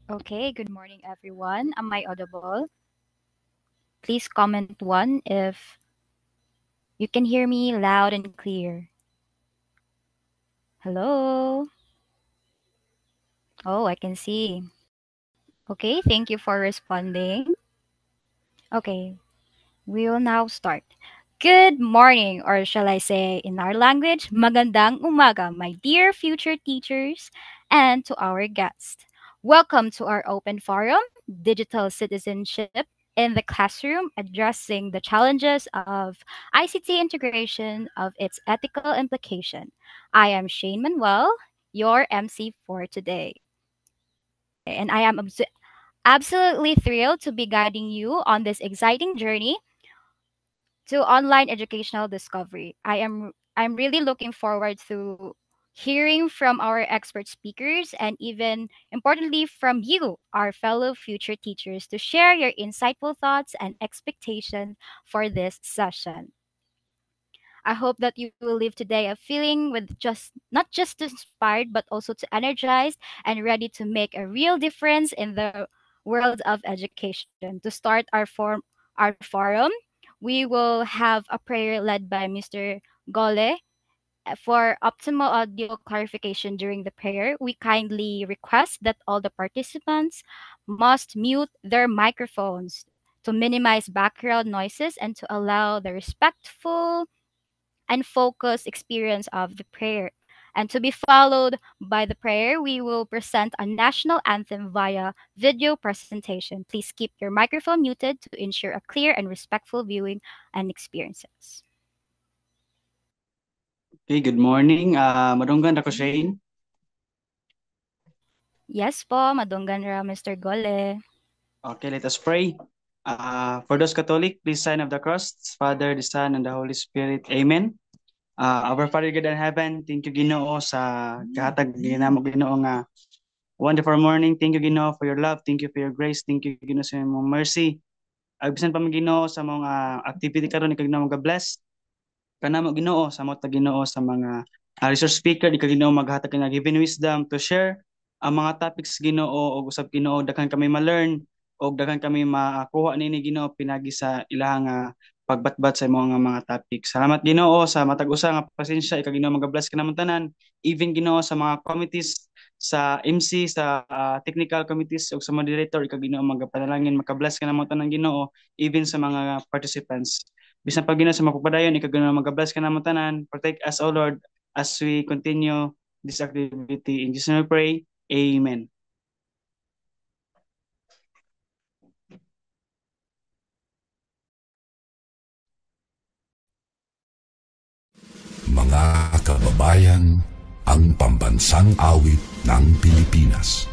Okay, good morning, everyone. Am I audible? Please comment one if you can hear me loud and clear. Hello? Oh, I can see. Okay, thank you for responding. Okay, we will now start. Good morning, or shall I say in our language, magandang umaga, my dear future teachers, and to our guests. Welcome to our open forum, Digital Citizenship in the Classroom, addressing the challenges of ICT integration of its ethical implication. I am Shane Manuel, your MC for today. And I am absolutely thrilled to be guiding you on this exciting journey to online educational discovery. I'm really looking forward to hearing from our expert speakers and even importantly from you, our fellow future teachers, to share your insightful thoughts and expectations for this session. I hope that you will leave today a feeling with just not just inspired but also to energized and ready to make a real difference in the world of education. To start our forum, we will have a prayer led by Mr. Gole. For optimal audio clarification during the prayer, we kindly request that all the participants must mute their microphones to minimize background noises and to allow the respectful and focused experience of the prayer. And to be followed by the prayer, we will present a national anthem via video presentation. Please keep your microphone muted to ensure a clear and respectful viewing and experiences. Okay, good morning. Madunggan ako Shane. Yes po, madunggan ra Mr. Gole. Okay, let us pray. For those Catholic, please sign of the cross, Father, the Son, and the Holy Spirit. Amen. Our Father God in heaven, thank you Ginoo sa kahatag ginamo Ginoo nga wonderful morning. Thank you Ginoo for your love. Thank you for your grace. Thank you Ginoo sa imong mercy. Bisan pa man Ginoo sa mga activity karon ni Ginoo mag-bless. Kanamo Ginoo sa mga Ginoo sa mga resource speaker di ka Ginoo maghatag nga given wisdom to share ang mga topics Ginoo og usab Ginoo daghan kami ma-learn og daghan kami makuha nini Ginoo pinagi sa ilahang pagbatbat sa mga topics. Salamat Ginoo sa matag usa nga pasensya ika Ginoo mag-bless ka namon tanan even Ginoo sa mga committees sa MC sa technical committees ug sa moderator ika Ginoo magapanalangin maka-bless ka namon tanan Ginoo even sa mga participants. Bisan pag Ginoo sa mapagpadayon, ikaw Ginoo mag-bless ka namon tanan. Protect us, O Lord, as we continue this activity. In Jesus' name we pray. Amen. Mga kababayan, ang pambansang awit ng Pilipinas.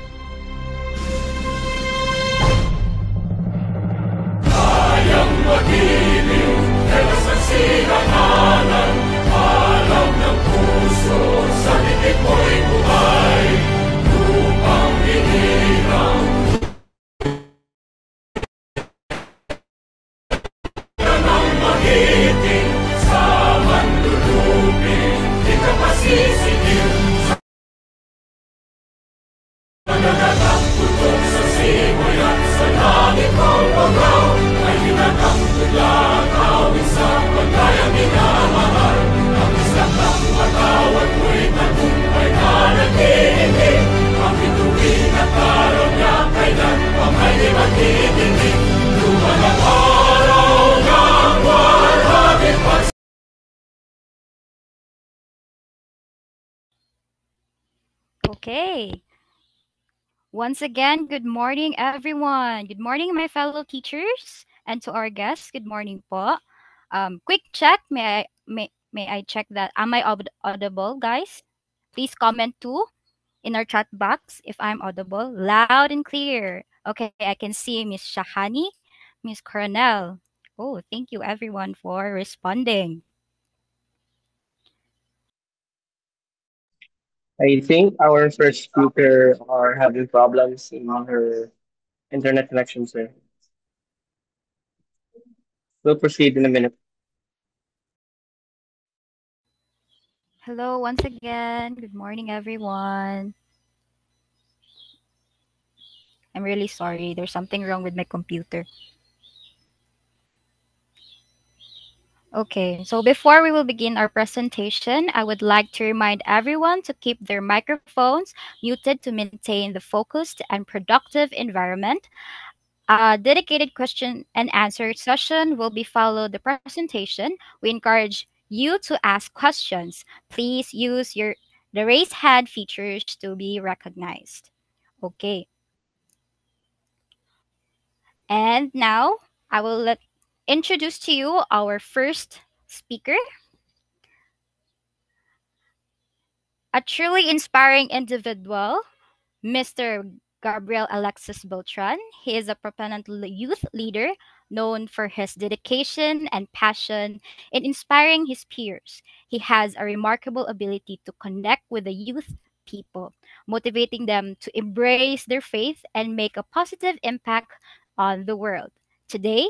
Kayang magiliw, kaya sa sinangalan, alam ng puso, sa dikit mo'y buhay, lupang hinirang. Yan ang magiting, sa manlulupin, di ka pasisigiw, sa nagagang putok sa simoy at sa langit ng pagaw, ay hinagang tulang awit sa paglayang minamahal. Ang isang ng matawad mo'y tagumpay na nag-iingin, ang bituin at araw niya kailan pang ay di magtitingin. Luman ang araw ng warhabin pag Okay. Once again, good morning everyone. Good morning my fellow teachers and to our guests. Good morning po. Quick check, may I check that am I audible, guys? Please comment too in our chat box if I'm audible, loud and clear. Okay, I can see Miss Shahani, Miss Coronel. Oh, thank you everyone for responding. I think our first speaker are having problems in her internet connection, sir. We'll proceed in a minute. Hello once again. Good morning everyone. I'm really sorry. There's something wrong with my computer. Okay, so before we will begin our presentation, I would like to remind everyone to keep their microphones muted to maintain the focused and productive environment. A dedicated question and answer session will be followed the presentation. We encourage you to ask questions. Please use the raise hand features to be recognized. Okay. And now I will introduce to you our first speaker, a truly inspiring individual, Mr. Gabriel Alexis Beltran. He is a proponent youth leader known for his dedication and passion in inspiring his peers. He has a remarkable ability to connect with the youth people, motivating them to embrace their faith and make a positive impact on the world. Today,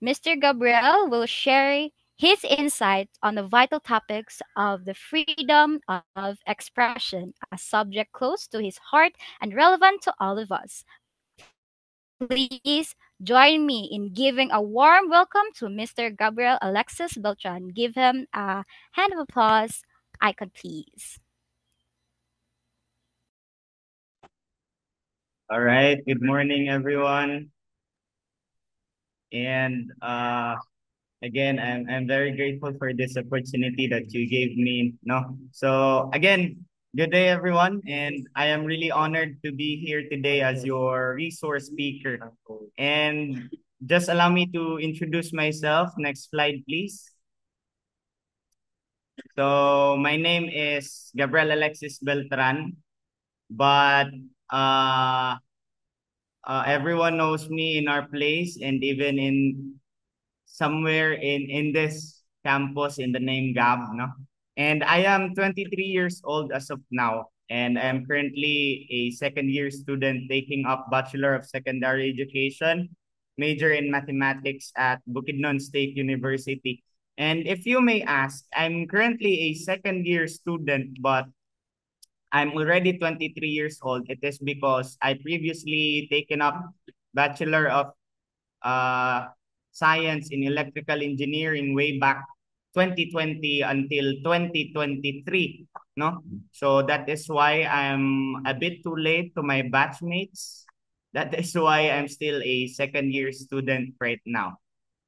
Mr. Gabriel will share his insights on the vital topics of the freedom of expression, a subject close to his heart and relevant to all of us. Please join me in giving a warm welcome to Mr. Gabriel Alexis Beltran. Give him a hand of applause, icon please. All right. Good morning, everyone. And again, I'm very grateful for this opportunity that you gave me. No, so again, good day, everyone, and I am really honored to be here today as your resource speaker. And just allow me to introduce myself. Next slide, please. So my name is Gabriel Alexis Beltran, but everyone knows me in our place and even in somewhere in this campus in the name Gab, no? And I am 23 years old as of now, and I am currently a second year student taking up Bachelor of Secondary Education, major in mathematics at Bukidnon State University. And if you may ask, I'm currently a second year student, but I'm already 23 years old. It is because I previously taken up Bachelor of uh, Science in Electrical Engineering way back 2020 until 2023. No? So that is why I'm a bit too late to my batchmates. That is why I'm still a second year student right now.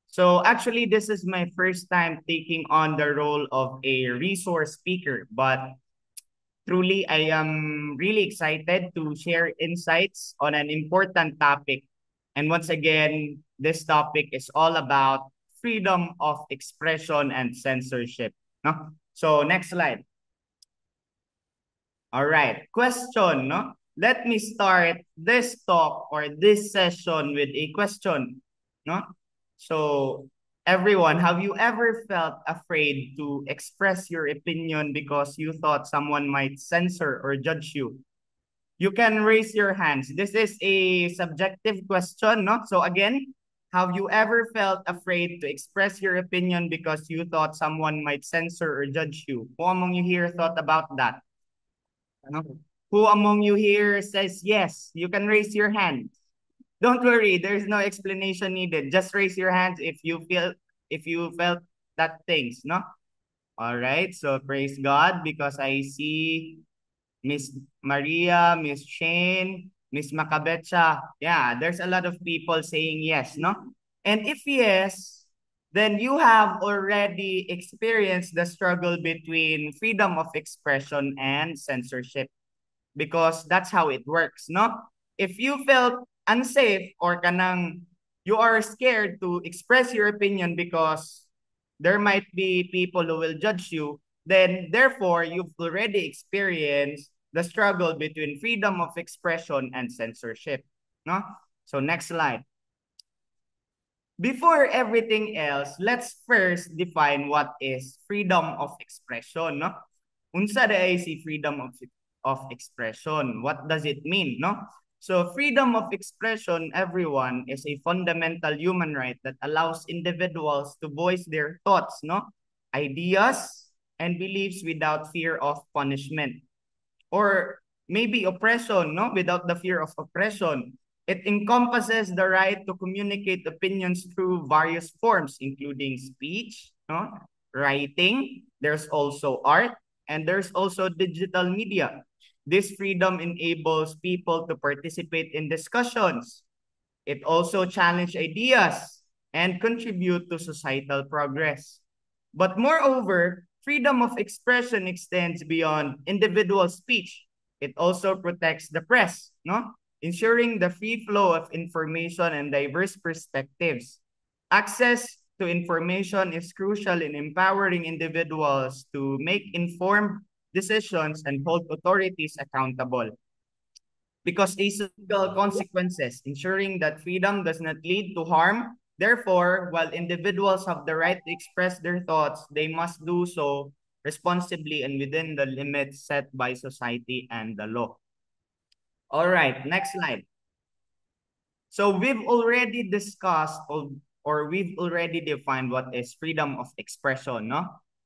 So actually, this is my first time taking on the role of a resource speaker, but truly, I am really excited to share insights on an important topic. And once again, this topic is all about freedom of expression and censorship. No? So next slide. All right. Question, no? Let me start this talk or this session with a question. No? So everyone, have you ever felt afraid to express your opinion because you thought someone might censor or judge you? You can raise your hands. This is a subjective question, no? So again, have you ever felt afraid to express your opinion because you thought someone might censor or judge you? Who among you here thought about that? Ano? Who among you here says yes? You can raise your hand. Don't worry, there's no explanation needed. Just raise your hands if you felt that things, no? All right, so praise God because I see Miss Maria, Miss Shane, Miss Macabetcha. Yeah, there's a lot of people saying yes, no? And if yes, then you have already experienced the struggle between freedom of expression and censorship because that's how it works, no? If you felt unsafe or kanang you are scared to express your opinion because there might be people who will judge you, then therefore you've already experienced the struggle between freedom of expression and censorship, no? So next slide. Before everything else, let's first define what is freedom of expression, no? Unsa day si freedom of expression? What does it mean, no? So freedom of expression, everyone, is a fundamental human right that allows individuals to voice their thoughts, no? Ideas and beliefs without fear of punishment. Or maybe oppression, no? Without the fear of oppression. It encompasses the right to communicate opinions through various forms, including speech, no? Writing, there's also art, and there's also digital media. This freedom enables people to participate in discussions. It also challenges ideas and contribute to societal progress. But moreover, freedom of expression extends beyond individual speech. It also protects the press, no? Ensuring the free flow of information and diverse perspectives. Access to information is crucial in empowering individuals to make informed decisions and hold authorities accountable because legal consequences, ensuring that freedom does not lead to harm. Therefore, while individuals have the right to express their thoughts, they must do so responsibly and within the limits set by society and the law. All right, next slide. So we've already discussed or we've already defined what is freedom of expression, no?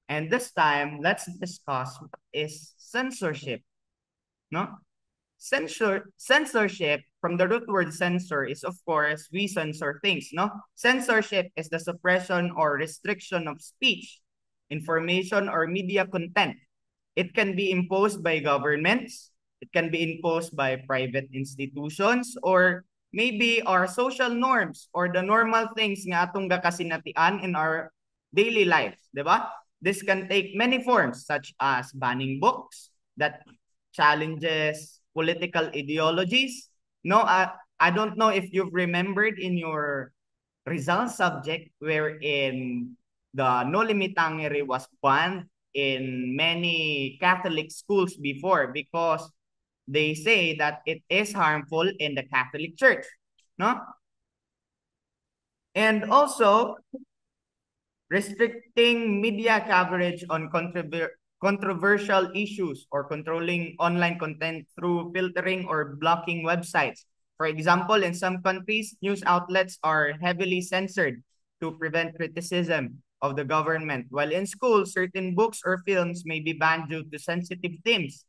And this time, let's discuss what is censorship, no? Censorship, from the root word censor, is of course we censor things, no? Censorship is the suppression or restriction of speech, information, or media content. It can be imposed by governments, it can be imposed by private institutions, or maybe our social norms or the normal things nga atong gakasinatian in our daily lives, di ba? This can take many forms such as banning books that challenges political ideologies. No, I don't know if you've remembered in your results subject wherein the Noli Me Tangere was banned in many Catholic schools before because they say that it is harmful in the Catholic Church, no? And also restricting media coverage on controversial issues or controlling online content through filtering or blocking websites. For example, in some countries, news outlets are heavily censored to prevent criticism of the government, while in schools, certain books or films may be banned due to sensitive themes.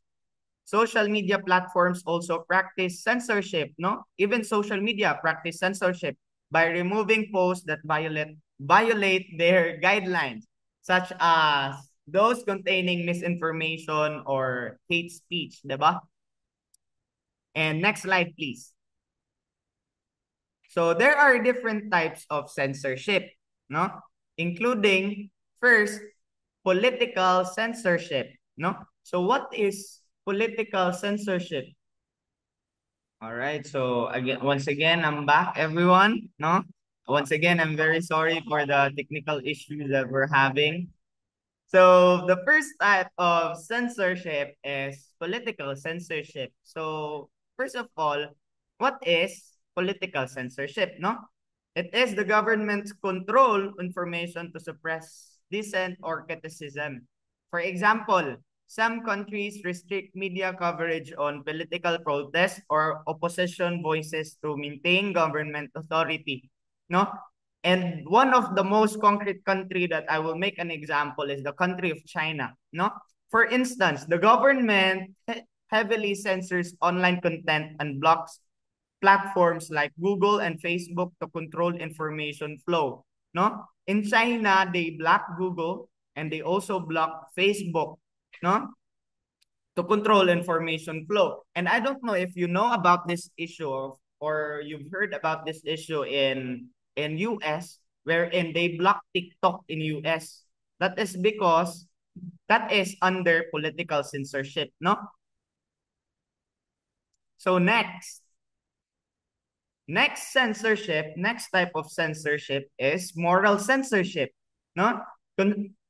Social media platforms also practice censorship, no? Even social media practice censorship by removing posts that violate their guidelines, such as those containing misinformation or hate speech, diba? And next slide, please. So there are different types of censorship, no? Including first, political censorship, no? So what is political censorship? All right. So once again, I'm back, everyone. No, once again, I'm very sorry for the technical issues that we're having. So the first type of censorship is political censorship. So first of all, what is political censorship? No, it is the government's control information to suppress dissent or criticism. For example, some countries restrict media coverage on political protests or opposition voices to maintain government authority. No? And one of the most concrete country that I will make an example is the country of China. No? For instance, the government heavily censors online content and blocks platforms like Google and Facebook to control information flow. No? In China, they block Google and they also block Facebook, no? To control information flow. And I don't know if you know about this issue or you've heard about this issue in US wherein they block TikTok in US. That is because that is under political censorship, no? So next next type of censorship is moral censorship, no?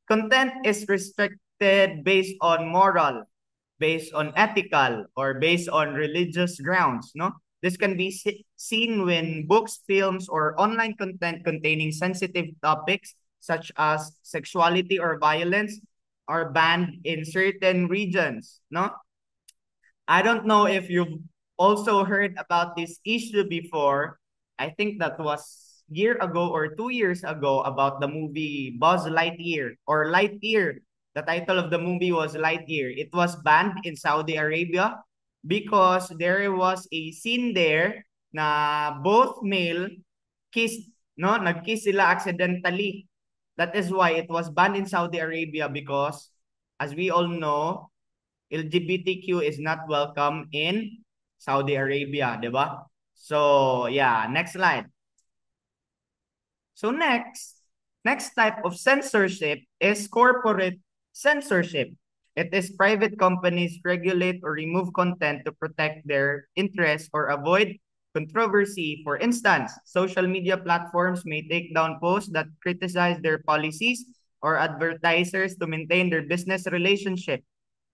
Content is restricted based on moral, based on ethical, or based on religious grounds, no? This can be seen when books, films, or online content containing sensitive topics such as sexuality or violence are banned in certain regions, no? I don't know if you've also heard about this issue before. I think that was year ago or 2 years ago about the movie Buzz Lightyear or Lightyear. The title of the movie was Lightyear. It was banned in Saudi Arabia because there was a scene there na both male kissed, no? Nag-kiss sila accidentally. That is why it was banned in Saudi Arabia because, as we all know, LGBTQ is not welcome in Saudi Arabia, di ba? So, yeah, next slide. So next type of censorship is corporate censorship. It is private companies regulate or remove content to protect their interests or avoid controversy. For instance, social media platforms may take down posts that criticize their policies or advertisers to maintain their business relationship.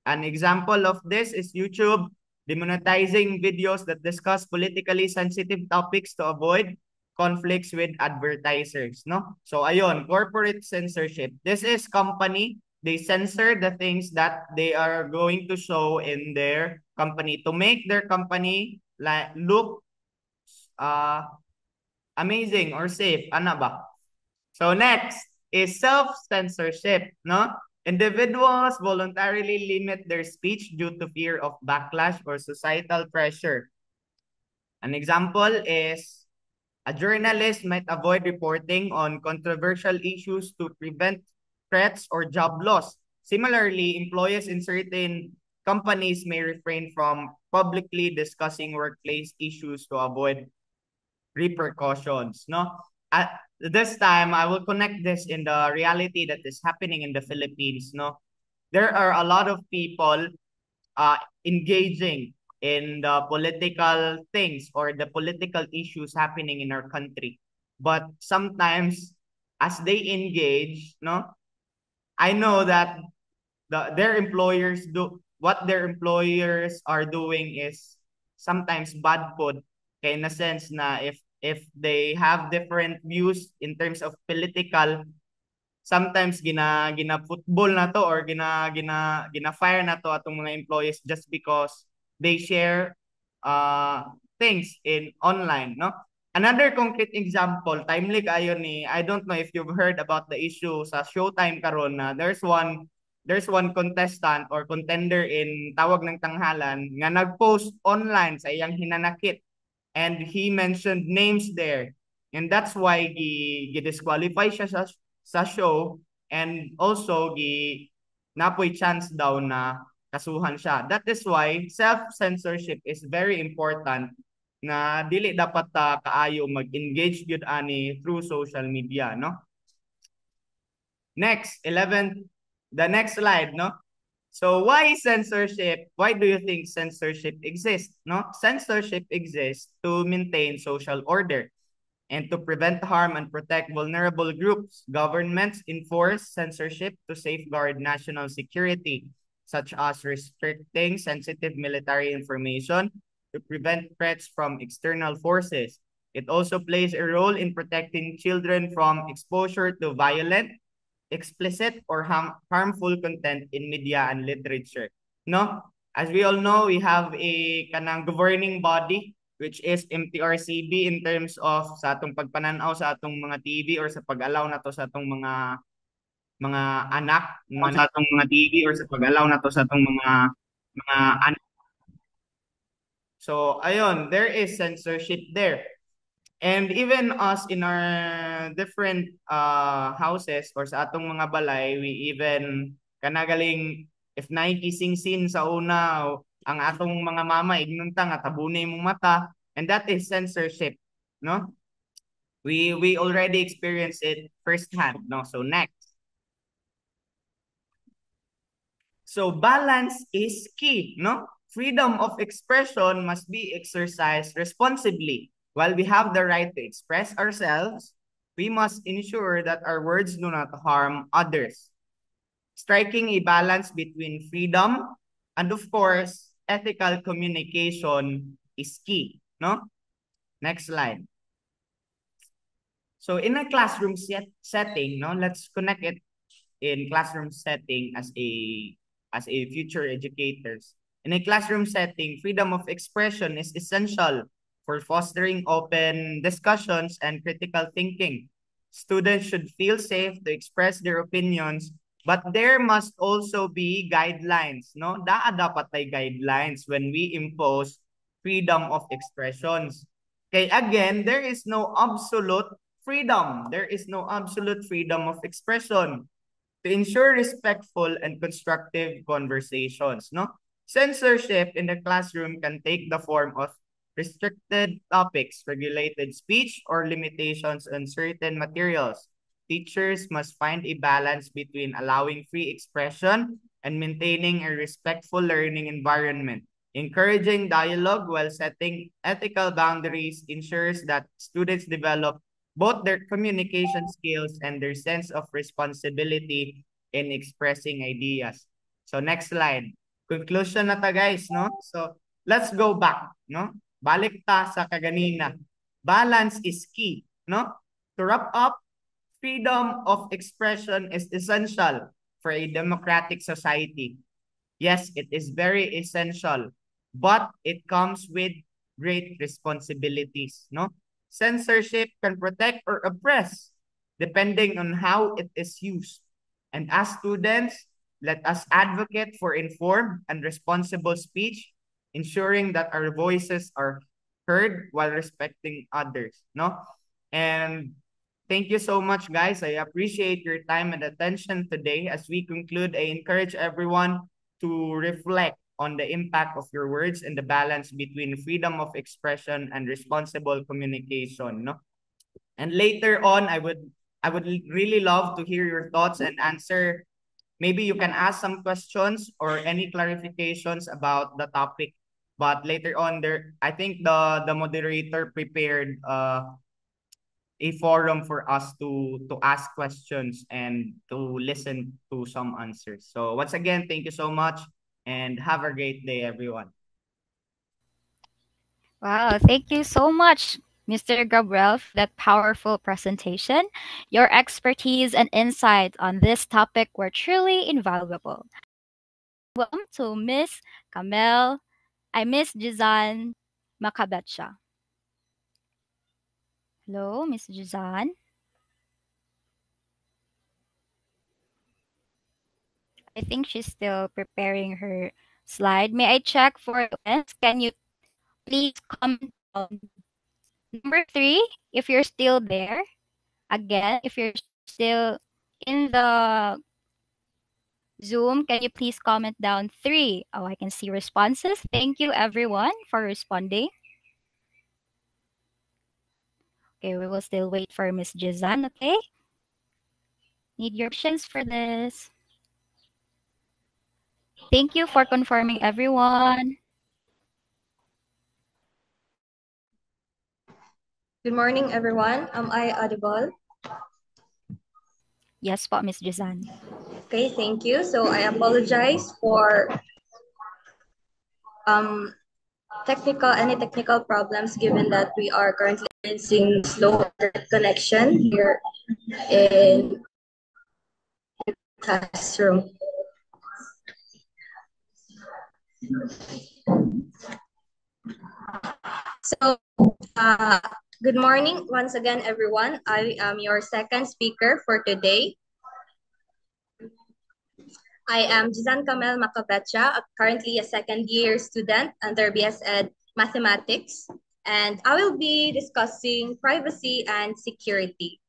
An example of this is YouTube demonetizing videos that discuss politically sensitive topics to avoid conflicts with advertisers, no? So ayun, corporate censorship. This is company, they censor the things that they are going to show in their company to make their company like look uh amazing or safe. Ano ba? So next is self-censorship, no? Individuals voluntarily limit their speech due to fear of backlash or societal pressure. An example is a journalist might avoid reporting on controversial issues to prevent threats or job loss. Similarly, employees in certain companies may refrain from publicly discussing workplace issues to avoid repercussions, no? At this time, I will connect this in the reality that is happening in the Philippines, no? There are a lot of people engaging in the political things or the political issues happening in our country. But sometimes as they engage, no, I know that their employers do what their employers are doing is sometimes bad food kaya in a sense na if they have different views in terms of political, sometimes gina football na to or gina fire na to atong mga employees just because they share uh things in online, no? Another concrete example, timely kayo ni, I don't know if you've heard about the issue sa Showtime karon na there's one contestant or contender in Tawag ng Tanghalan nga nagpost online sa iyang hinanakit and he mentioned names there. And that's why gi-disqualify siya sa show and also napoy chance daw na kasuhan siya. That is why self-censorship is very important na dili dapat kaayo mag-engage gyud ani through social media, no? Next, 11, the next slide, no? So why censorship? Why do you think censorship exists? No, censorship exists to maintain social order and to prevent harm and protect vulnerable groups. Governments enforce censorship to safeguard national security, such as restricting sensitive military information to prevent threats from external forces. It also plays a role in protecting children from exposure to violent, explicit or harmful content in media and literature, no? As we all know, we have a kanang governing body which is MTRCB in terms of sa atong pagpananaw sa atong mga TV or sa pag-allow nato sa atong mga anak sa atong mga TV or sa pag-allow nato sa atong mga anak. So ayun, there is censorship there. And even us in our different houses or sa atong mga balay, we even kanagaling if naikising-sin sa una, ang atong mga mama ignunta nga tabunay mong mata, and that is censorship, no? We already experienced it firsthand, no? So next. So balance is key, no? Freedom of expression must be exercised responsibly. While we have the right to express ourselves, we must ensure that our words do not harm others. Striking a balance between freedom and, of course, ethical communication is key, no? Next slide. So in a classroom setting, no, let's connect it in classroom setting as a future educators. In a classroom setting, freedom of expression is essential for fostering open discussions and critical thinking. Students should feel safe to express their opinions, but there must also be guidelines, no? Dapat ay guidelines when we impose freedom of expressions. Okay, again, there is no absolute freedom. There is no absolute freedom of expression to ensure respectful and constructive conversations, no? Censorship in the classroom can take the form of restricted topics, regulated speech, or limitations on certain materials. Teachers must find a balance between allowing free expression and maintaining a respectful learning environment. Encouraging dialogue while setting ethical boundaries ensures that students develop both their communication skills and their sense of responsibility in expressing ideas. So next slide. Conclusion na ta guys, no? So let's go back, no? Balik ta sa kaganina. Balance is key, no? To wrap up, freedom of expression is essential for a democratic society. Yes, it is very essential, but it comes with great responsibilities, no? Censorship can protect or oppress depending on how it is used. And as students, let us advocate for informed and responsible speech, ensuring that our voices are heard while respecting others, no? And thank you so much, guys. I appreciate your time and attention today. As we conclude, I encourage everyone to reflect on the impact of your words and the balance between freedom of expression and responsible communication, no? And later on, I would really love to hear your thoughts and answer. Maybe you can ask some questions or any clarifications about the topic. But later on, there I think the moderator prepared a forum for us to ask questions and to listen to some answers. So once again, thank you so much and have a great day, everyone. Wow, thank you so much, Mr. Gabriel, for that powerful presentation. Your expertise and insight on this topic were truly invaluable. Welcome to Miss Kamel, Miss Jizan Makabetcha. Hello, Miss Jizan. I think she's still preparing her slide. May I check for Lens? Can you please comment on number 3 if you're still there? Again, if you're still in the Zoom, can you please comment down 3? Oh, I can see responses. Thank you everyone for responding. Okay, we will still wait for Miss Jizan, okay? Need your patience for this. Thank you for confirming everyone. Good morning, everyone. Am I audible? Yes po, Miss Jizan. Okay, thank you. So I apologize for any technical problems given that we are currently experiencing slow internet connection here in the classroom. So, good morning once again, everyone. I am your second speaker for today. I am Jizan Kamel Makabetcha, currently a second-year student under BS Ed Mathematics, and I will be discussing privacy and security.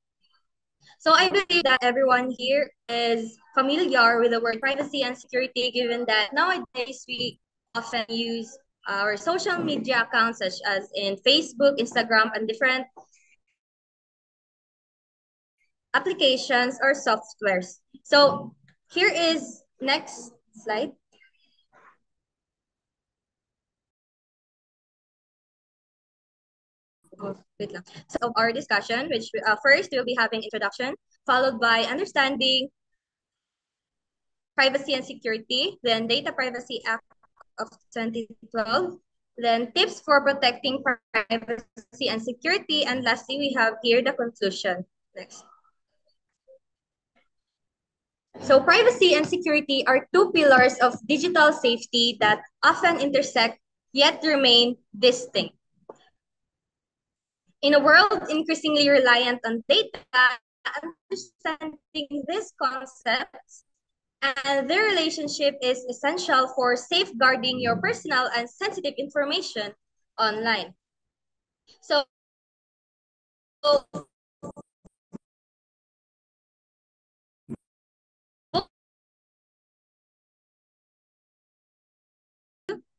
So I believe that everyone here is familiar with the word privacy and security, given that nowadays we often use our social media accounts such as in Facebook, Instagram, and different applications or softwares. So here is next slide. Wait lang. So our discussion, which first we'll be having introduction, followed by understanding privacy and security, then Data Privacy Act of 2012, then tips for protecting privacy and security, and lastly, we have here the conclusion. Next. So privacy and security are two pillars of digital safety that often intersect yet remain distinct. In a world increasingly reliant on data, understanding these concepts and their relationship is essential for safeguarding your personal and sensitive information online. So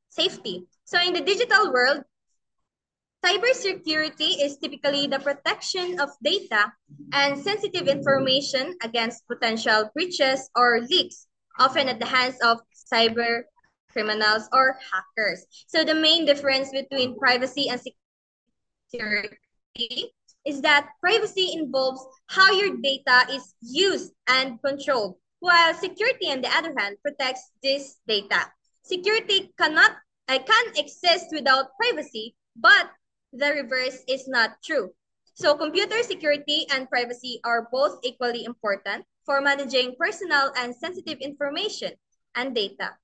safety. So in the digital world, cybersecurity is typically the protection of data and sensitive information against potential breaches or leaks, often at the hands of cyber criminals or hackers. So the main difference between privacy and security is that privacy involves how your data is used and controlled, while security, on the other hand, protects this data. Security can exist without privacy, but the reverse is not true. So computer security and privacy are both equally important for managing personal and sensitive information and data.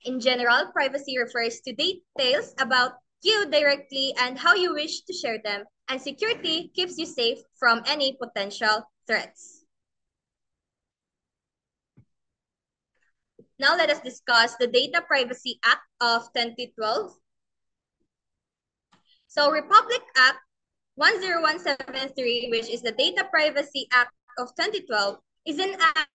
In general, privacy refers to details about you directly and how you wish to share them, and security keeps you safe from any potential threats. Now let us discuss the Data Privacy Act of 2012. So Republic Act 10173, which is the Data Privacy Act of 2012, is an act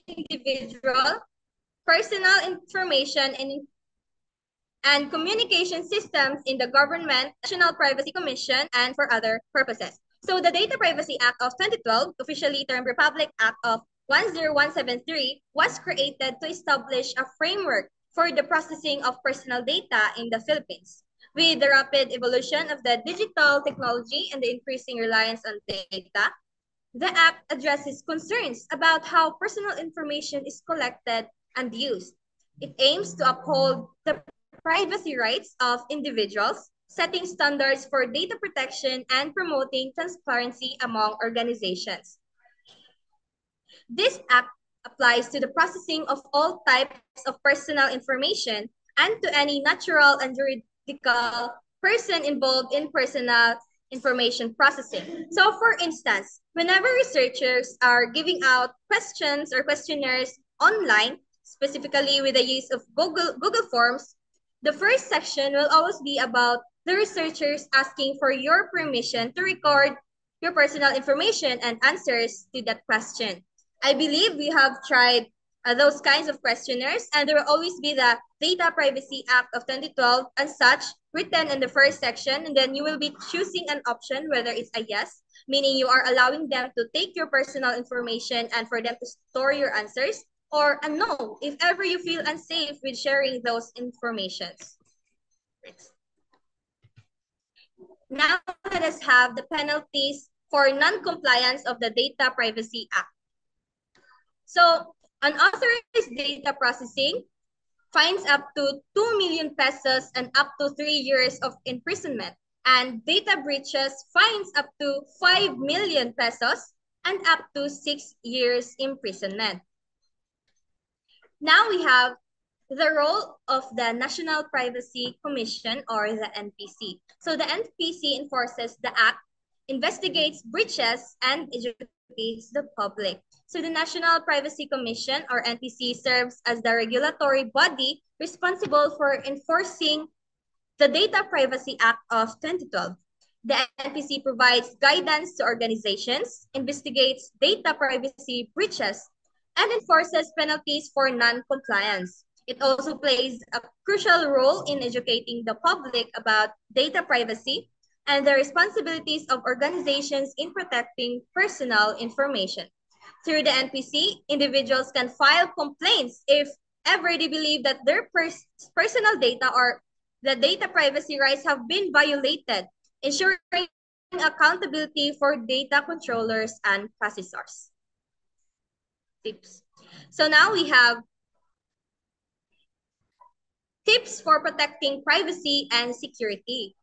individual personal information and communication systems in the government, National Privacy Commission, and for other purposes. So the Data Privacy Act of 2012, officially termed Republic Act of 10173, was created to establish a framework for the processing of personal data in the Philippines. With the rapid evolution of the digital technology and the increasing reliance on data, the Act addresses concerns about how personal information is collected and used. It aims to uphold the privacy rights of individuals, setting standards for data protection and promoting transparency among organizations. This act applies to the processing of all types of personal information and to any natural and juridical person involved in personal information processing. So for instance, whenever researchers are giving out questions or questionnaires online, specifically with the use of Google Forms, the first section will always be about the researchers asking for your permission to record your personal information and answers to that question. I believe we have tried those kinds of questionnaires, and there will always be the Data Privacy Act of 2012 and such written in the first section, and then you will be choosing an option, whether it's a yes, meaning you are allowing them to take your personal information and for them to store your answers, or a no, if ever you feel unsafe with sharing those informations. Next. Now let us have the penalties for non-compliance of the Data Privacy Act. So unauthorized data processing, fines up to 2 million pesos and up to 3 years of imprisonment. And data breaches, fines up to 5 million pesos and up to 6 years imprisonment. Now we have the role of the National Privacy Commission, or the NPC. So the NPC enforces the act, investigates breaches, and educates the public. So the National Privacy Commission, or NPC, serves as the regulatory body responsible for enforcing the Data Privacy Act of 2012. The NPC provides guidance to organizations, investigates data privacy breaches, and enforces penalties for non-compliance. It also plays a crucial role in educating the public about data privacy and the responsibilities of organizations in protecting personal information. Through the NPC, individuals can file complaints if ever they believe that their personal data or the data privacy rights have been violated, ensuring accountability for data controllers and processors. Tips. So now we have tips for protecting privacy and security.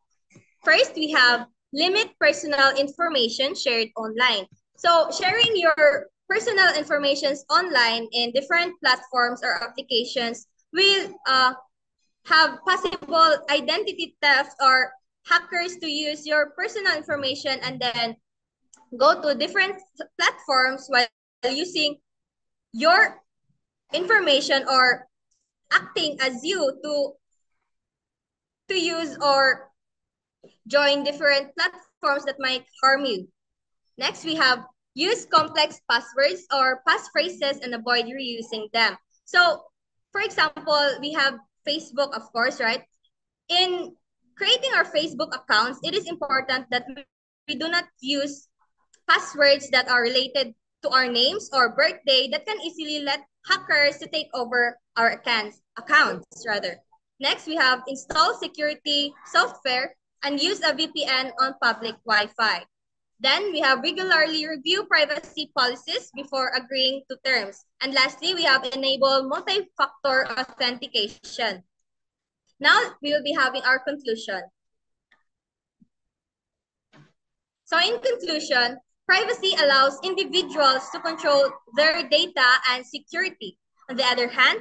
First, we have limit personal information shared online. So sharing your personal information online in different platforms or applications will have possible identity theft or hackers to use your personal information and then go to different platforms while using your information or acting as you to use or join different platforms that might harm you. Next, we have use complex passwords or passphrases and avoid reusing them. So, for example, we have Facebook, of course, right? In creating our Facebook accounts, it is important that we do not use passwords that are related to our names or birthday that can easily let hackers to take over our accounts rather. Next, we have install security software and use a VPN on public Wi-Fi. Then we have regularly review privacy policies before agreeing to terms. And lastly, we have enable multi-factor authentication. Now we will be having our conclusion. So in conclusion, privacy allows individuals to control their data and security. On the other hand,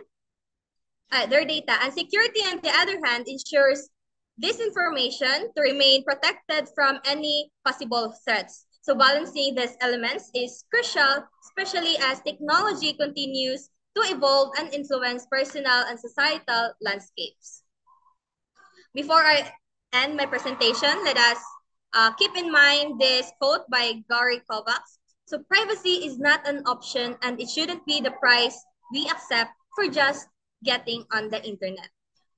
their data and security on the other hand ensures this information to remain protected from any possible threats. So balancing these elements is crucial, especially as technology continues to evolve and influence personal and societal landscapes. Before I end my presentation, let us keep in mind this quote by Gary Kovacs. So privacy is not an option and it shouldn't be the price we accept for just getting on the internet.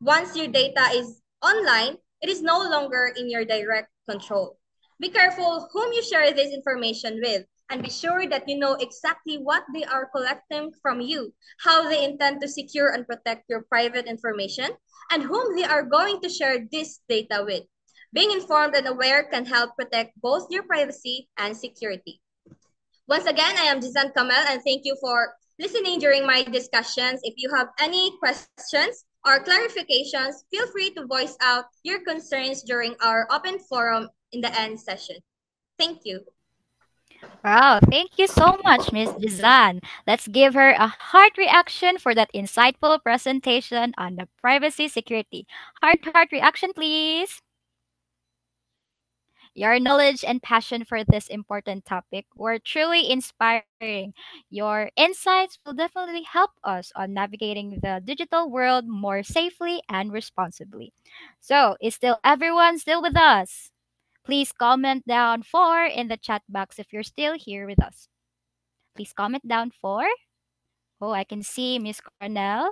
Once your data is online, it is no longer in your direct control. Be careful whom you share this information with and be sure that you know exactly what they are collecting from you, how they intend to secure and protect your private information, and whom they are going to share this data with. Being informed and aware can help protect both your privacy and security. Once again, I am Jizan Kamel and thank you for listening during my discussions. If you have any questions or clarifications, feel free to voice out your concerns during our open forum in the end session. Thank you. Wow, thank you so much, Miss Jizan. Let's give her a heart reaction for that insightful presentation on the privacy security. Heart reaction, please. Your knowledge and passion for this important topic were truly inspiring. Your insights will definitely help us on navigating the digital world more safely and responsibly. So, is still everyone still with us? Please comment down 4 in the chat box if you're still here with us. Please comment down 4. Oh, I can see Miss Cornell.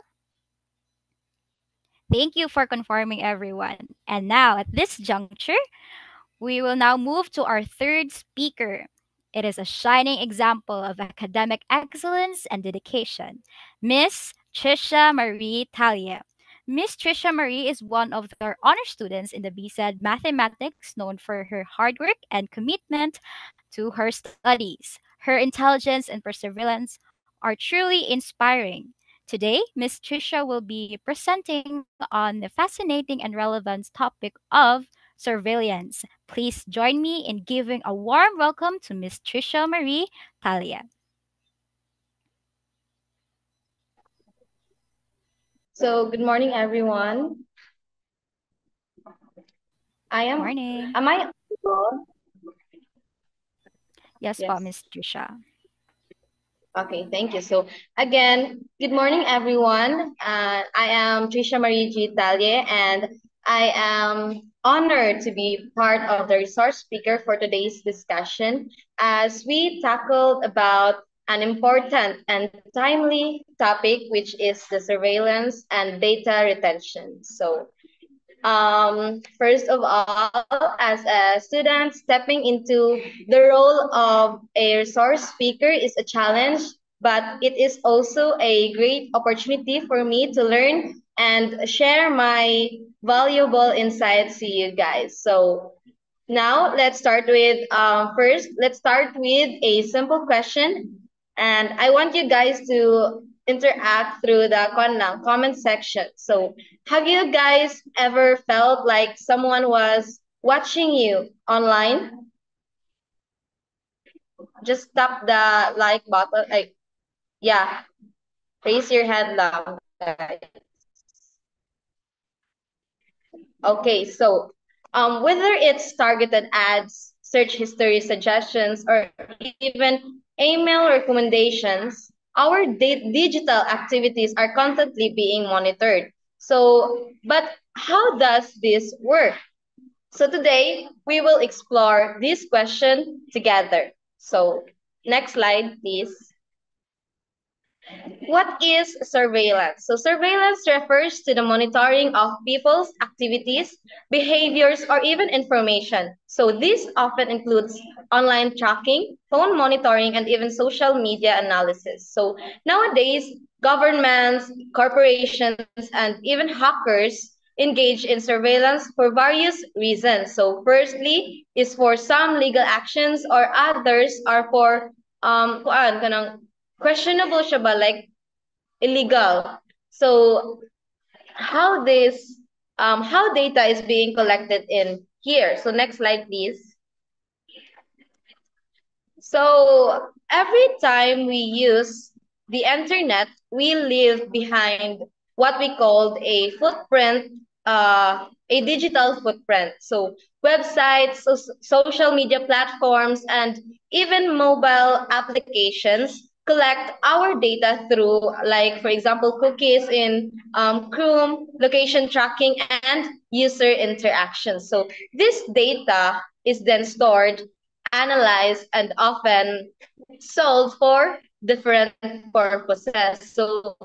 Thank you for confirming, everyone. And now, at this juncture, we will now move to our third speaker. It is a shining example of academic excellence and dedication, Miss Trisha Marie Talia. Miss Trisha Marie is one of our honor students in the BSED Mathematics, known for her hard work and commitment to her studies. Her intelligence and perseverance are truly inspiring. Today, Miss Trisha will be presenting on the fascinating and relevant topic of surveillance. Please join me in giving a warm welcome to Miss Trisha Marie Talia. So, good morning, everyone. Morning. Am I audible? Yes, po, Miss Trisha. Okay, thank you. So, again, good morning, everyone. I am Trisha Marie G. Talye, and I am honored to be part of the resource speaker for today's discussion as we tackled about an important and timely topic, which is the surveillance and data retention. So, first of all, as a student, stepping into the role of a resource speaker is a challenge, but it is also a great opportunity for me to learn and share my valuable insights to you guys. So now let's start with let's start with a simple question, and I want you guys to interact through the comment section. So, have you guys ever felt like someone was watching you online? Just tap the like button. Like, yeah, raise your hand now, guys. Okay, so whether it's targeted ads, search history suggestions, or even email recommendations, our digital activities are constantly being monitored. So, but how does this work? So today we will explore this question together. So next slide, please. What is surveillance? So surveillance refers to the monitoring of people's activities, behaviors, or even information. So this often includes online tracking, phone monitoring, and even social media analysis. So nowadays, governments, corporations, and even hackers engage in surveillance for various reasons. So firstly is for some legal actions, or others are for kanang questionable siya ba, like illegal. So how this how data is being collected in here. So next slide, please. So every time we use the internet, we leave behind what we called a footprint, a digital footprint. So websites, social media platforms, and even mobile applications collect our data through, like, for example, cookies in Chrome, location tracking, and user interaction. So this data is then stored, analyzed, and often sold for different purposes. So,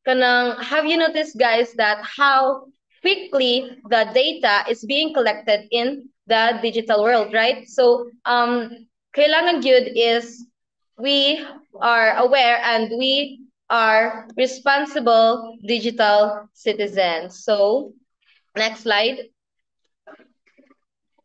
have you noticed, guys, that how quickly the data is being collected in the digital world, right? So, kailangan good is we are aware and we are responsible digital citizens. So, next slide.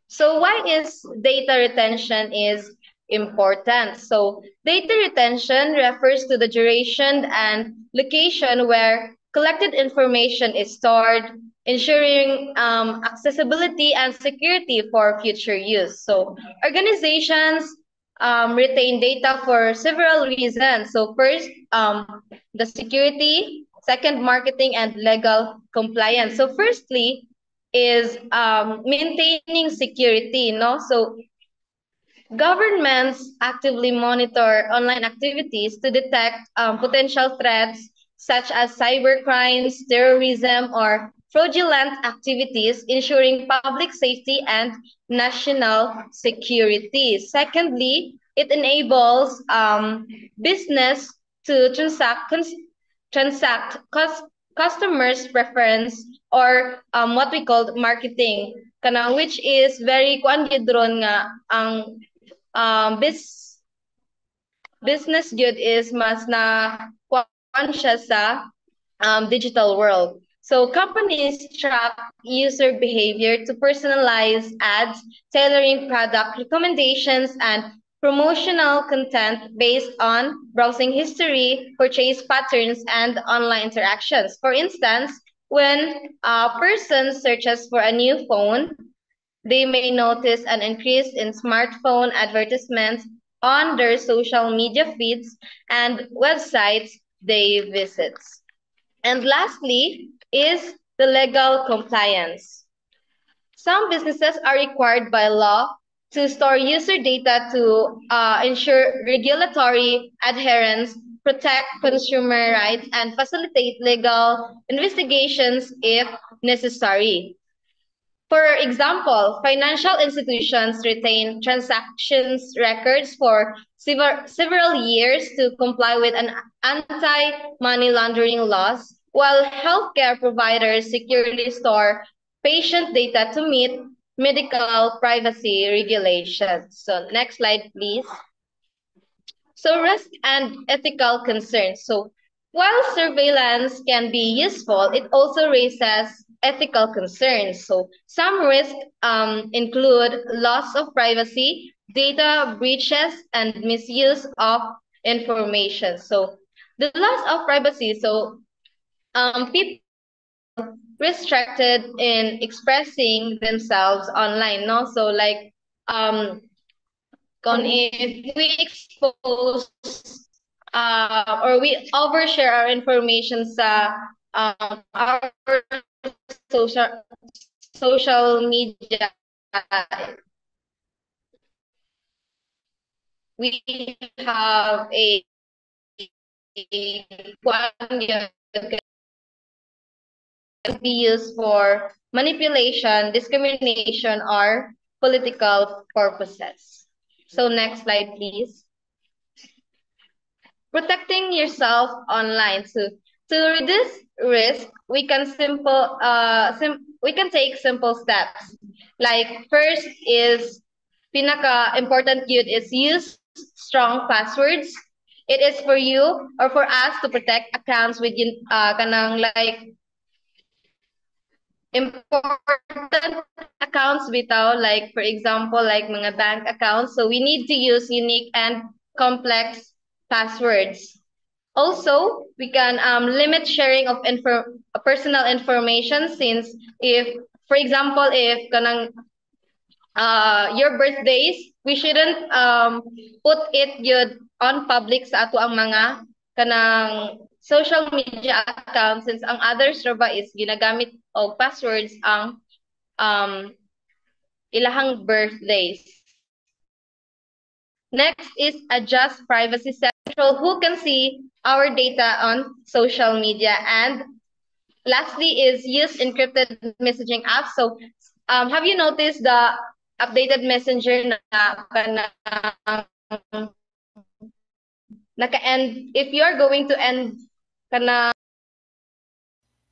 So why is data retention is important? So data retention refers to the duration and location where collected information is stored, ensuring accessibility and security for future use. So organizations retain data for several reasons. So first, the security, second, marketing and legal compliance. So firstly, is maintaining security, no? So governments actively monitor online activities to detect potential threats such as cyber crimes, terrorism, or fraudulent activities, ensuring public safety and national security. Secondly, it enables business to transact customers' preference, or what we call marketing, which is very kuan gid ron nga ang business good is mas na kuan siya sa digital world. So companies track user behavior to personalize ads, tailoring product recommendations, and promotional content based on browsing history, purchase patterns, and online interactions. For instance, when a person searches for a new phone, they may notice an increase in smartphone advertisements on their social media feeds and websites they visit. And lastly is the legal compliance. Some businesses are required by law to store user data to ensure regulatory adherence, protect consumer rights, and facilitate legal investigations if necessary. For example, financial institutions retain transactions records for several years to comply with an anti-money laundering laws, while healthcare providers securely store patient data to meet medical privacy regulations. So next slide, please. So risk and ethical concerns. So while surveillance can be useful, it also raises ethical concerns. So some risks include loss of privacy, data breaches, and misuse of information. So the loss of privacy. So people restricted in expressing themselves online. No, so like if we expose or we overshare our information sa our social social media, we have a can be used for manipulation, discrimination, or political purposes. So next slide, please. Protecting yourself online. So to reduce risk, we can take simple steps. Like first is pinaka important yun is use strong passwords. It is for you or for us to protect accounts with kanang like important accounts bitaw, like for example like mga bank accounts, so we need to use unique and complex passwords. Also, we can limit sharing of personal information, since if for example if kanang your birthdays, we shouldn't put it yun on public sa ato ang mga kanang social media accounts, since ang others ra ba is ginagamit og passwords ang um, ilahang birthdays. Next is adjust privacy central who can see our data on social media. And lastly is use encrypted messaging apps. So have you noticed the updated messenger na naka-end, if you are going to end kana.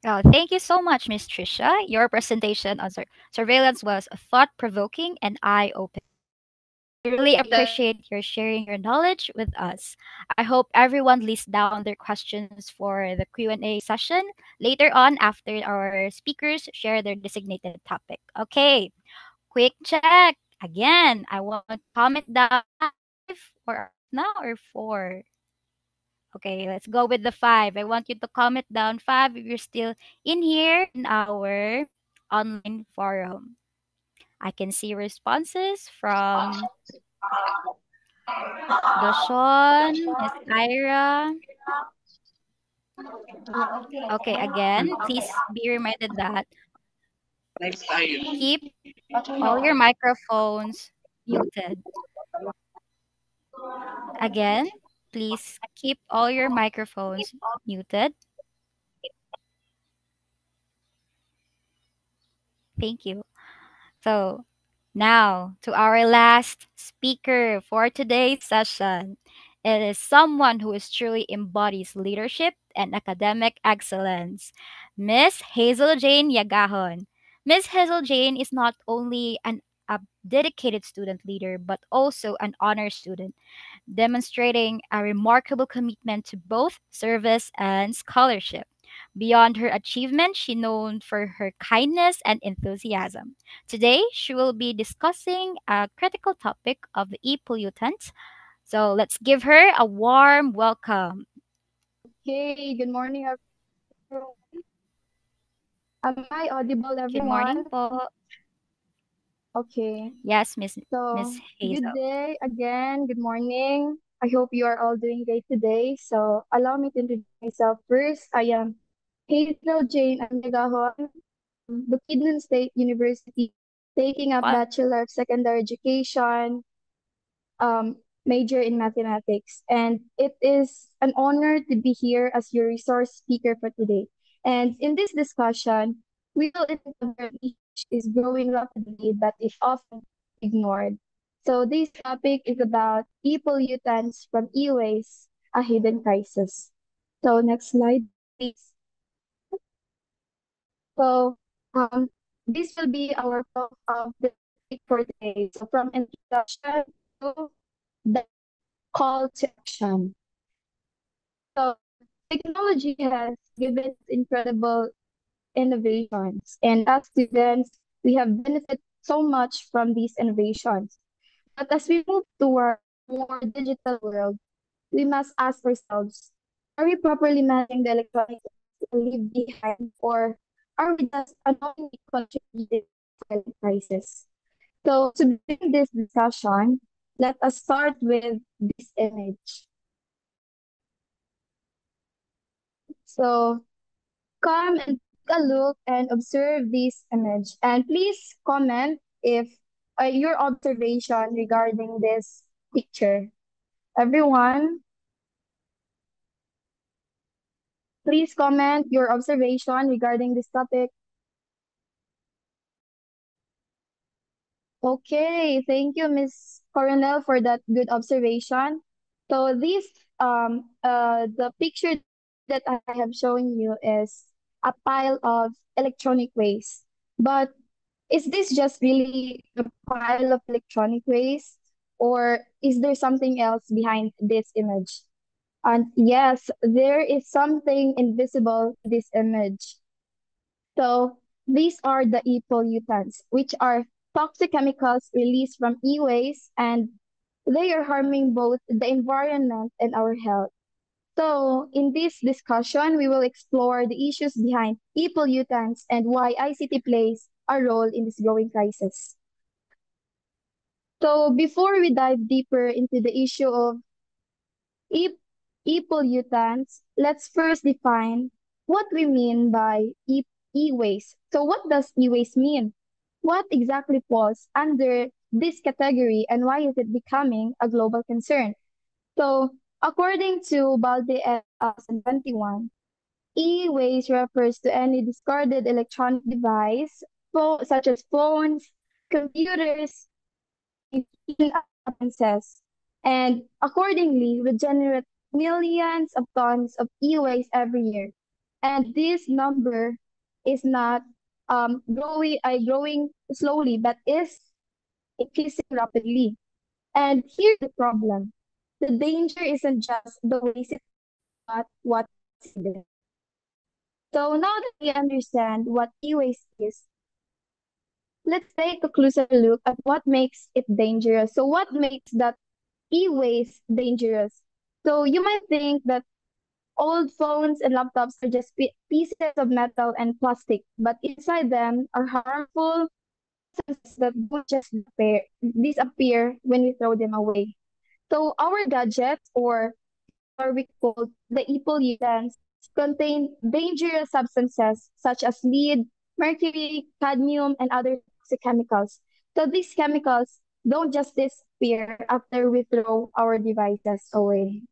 Oh, thank you so much, Miss Trisha. Your presentation on surveillance was thought-provoking and eye-opening. I really appreciate your sharing your knowledge with us. I hope everyone lists down their questions for the Q&A session later on after our speakers share their designated topic. Okay, quick check. Again, I want to comment down 5 or now or 4. Okay, let's go with the 5. I want you to comment down 5 if you're still in here in our online forum. I can see responses from Doshan, Miss Ira. Okay, again, please be reminded that keep all your microphones muted. Again, please keep all your microphones muted. Thank you. So, now to our last speaker for today's session. It is someone who is truly embodies leadership and academic excellence, Miss Hazel Jane Yagahon. Miss Hazel Jane is not only a dedicated student leader, but also an honor student, demonstrating a remarkable commitment to both service and scholarship. Beyond her achievement, she known for her kindness and enthusiasm. Today, she will be discussing a critical topic of the e-pollutants. So let's give her a warm welcome. Okay, good morning, everyone. Am I audible, Good morning everyone? po. Okay, Yes, Miss so good Hazel. day again, good morning. I hope you are all doing great today. So allow me to introduce myself first. I am Hazel Jane Amigahon, Bukidnon State University, taking up What? Bachelor of Secondary Education, major in mathematics. And it is an honor to be here as your resource speaker for today. And in this discussion, we will encounter an issue is growing rapidly but is often ignored. So this topic is about e-pollutants from e-waste, a hidden crisis. So next slide, please. So this will be our the topic for today. So from introduction to the call to action. So technology has given incredible innovations, and as students, we have benefited so much from these innovations. But as we move toward a more digital world, we must ask ourselves, are we properly managing the electronics we leave behind, or are we just unknowingly contributing to the crisis? So to begin this discussion, let us start with this image. So come and take a look and observe this image. And please comment if your observation regarding this picture. Everyone, Please comment your observation regarding this topic. Okay, thank you, Miss Coronel, for that good observation. So the picture that I have shown you is a pile of electronic waste. But is this just really a pile of electronic waste, or is there something else behind this image? And yes, there is something invisible in this image. So these are the e-pollutants, which are toxic chemicals released from e-waste, and they are harming both the environment and our health. So in this discussion, we will explore the issues behind e-pollutants and why ICT plays a role in this growing crisis. So before we dive deeper into the issue of e- e-pollutants, let's first define what we mean by e-waste. So what does e-waste mean? What exactly falls under this category and why is it becoming a global concern? So according to Balde et al. 2021, e-waste refers to any discarded electronic device, such as phones, computers, in appliances, and accordingly, we generate millions of tons of e-waste every year. And this number is not growing slowly, but is increasing rapidly. And here's the problem. The danger isn't just the waste, but what's in it. So now that we understand what e-waste is, let's take a closer look at what makes it dangerous. So what makes that e-waste dangerous? So you might think that old phones and laptops are just pieces of metal and plastic, but inside them are harmful substances that don't just disappear when we throw them away. So our gadgets, or we call the e-pollutants, contain dangerous substances such as lead, mercury, cadmium, and other toxic chemicals. So these chemicals don't just disappear after we throw our devices away.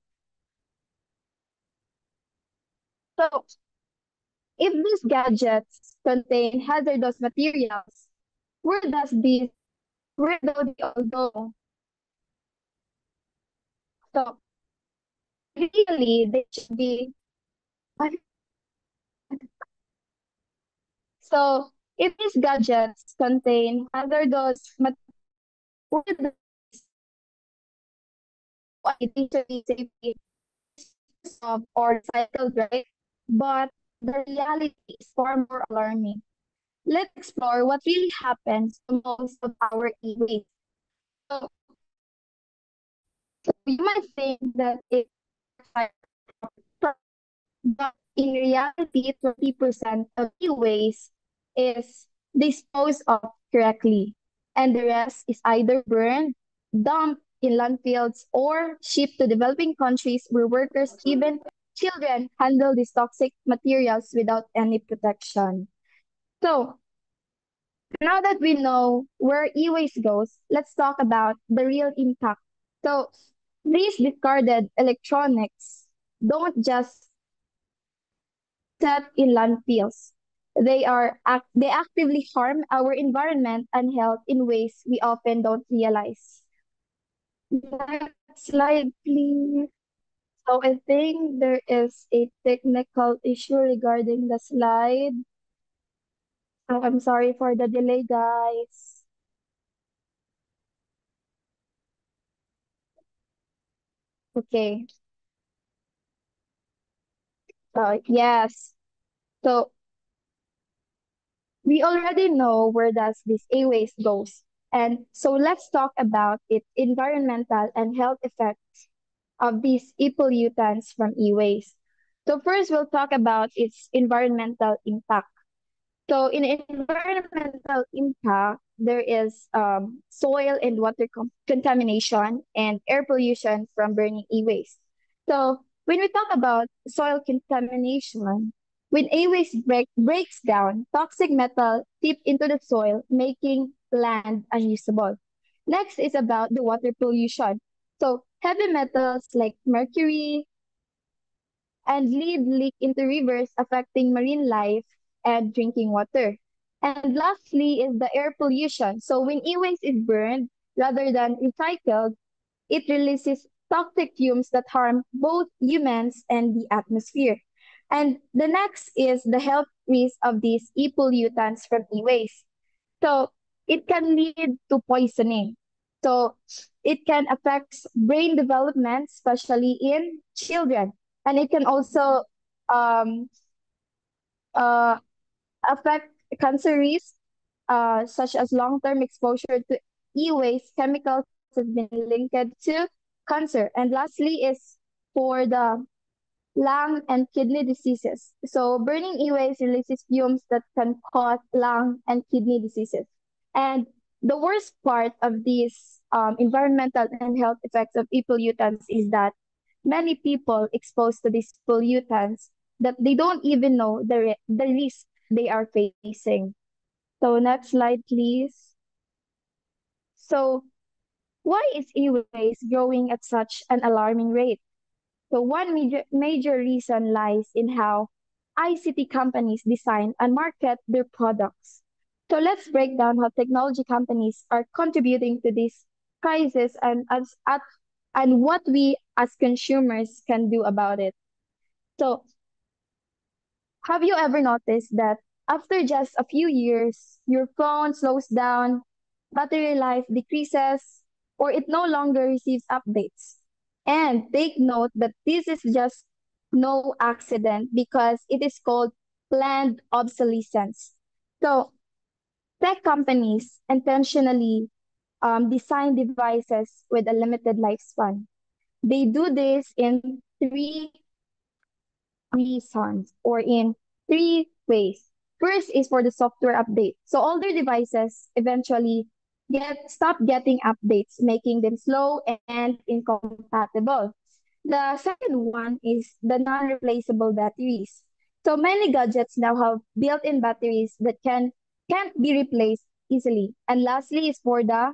So if these gadgets contain hazardous materials, where does these where do they all go? So really they should be so if these gadgets contain hazardous materials, where do they should be safely disposed of or recycled, right? But the reality is far more alarming. Let's explore what really happens to most of our e-waste. So you might think that it's but in reality, 20% of e-waste is disposed of correctly, and the rest is either burned, dumped in landfills, or shipped to developing countries where workers, even children, handle these toxic materials without any protection. So, now that we know where e-waste goes, let's talk about the real impact. So, these discarded electronics don't just set in landfills. They actively harm our environment and health in ways we often don't realize. Next slide, please. So I think there is a technical issue regarding the slide. So I'm sorry for the delay, guys. Okay. So yes. So we already know where does this e-waste goes. And so let's talk about its environmental and health effects of these e-pollutants from e-waste. So first, we'll talk about its environmental impact. So in environmental impact, there is soil and water contamination and air pollution from burning e-waste. So when we talk about soil contamination, when e-waste breaks down, toxic metal seep into the soil, making land unusable. Next is about the water pollution. So heavy metals like mercury and lead leak into rivers, affecting marine life and drinking water. And lastly is the air pollution. So when e-waste is burned rather than recycled, it releases toxic fumes that harm both humans and the atmosphere. And the next is the health risk of these e-pollutants from e-waste. So it can lead to poisoning. So it can affect brain development, especially in children. And it can also um, uh, affect cancer risk, such as long-term exposure to e-waste chemicals has been linked to cancer. And lastly is for the lung and kidney diseases. So burning e-waste releases fumes that can cause lung and kidney diseases. And the worst part of these environmental and health effects of e-pollutants is that many people exposed to these pollutants that they don't even know the risk they are facing. So next slide, please. So why is e-waste growing at such an alarming rate? So one major reason lies in how ICT companies design and market their products. So let's break down how technology companies are contributing to this crisis and what we as consumers can do about it. So have you ever noticed that after just a few years, your phone slows down, battery life decreases, or it no longer receives updates? And take note that this is just no accident because it is called planned obsolescence. So, tech companies intentionally design devices with a limited lifespan. They do this in three reasons or in three ways. First is for the software update. So older devices eventually stop getting updates, making them slow and incompatible. The second one is the non-replaceable batteries. So many gadgets now have built-in batteries that can't be replaced easily. And lastly is for the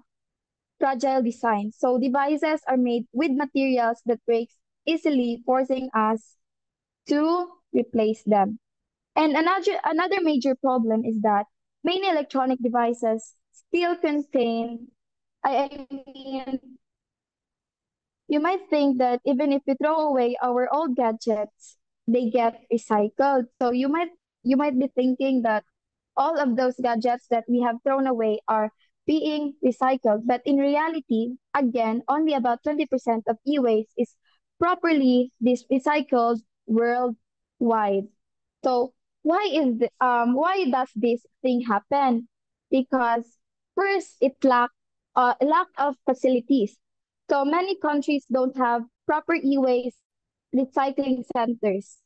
fragile design. So devices are made with materials that breaks easily, forcing us to replace them. And another major problem is that many electronic devices still contain, I mean, you might think that even if we throw away our old gadgets, they get recycled. So you might be thinking that all of those gadgets that we have thrown away are being recycled. But in reality, again, only about 20% of e-waste is properly recycled worldwide. So why does this thing happen? Because first, it lack of facilities. So many countries don't have proper e-waste recycling centers.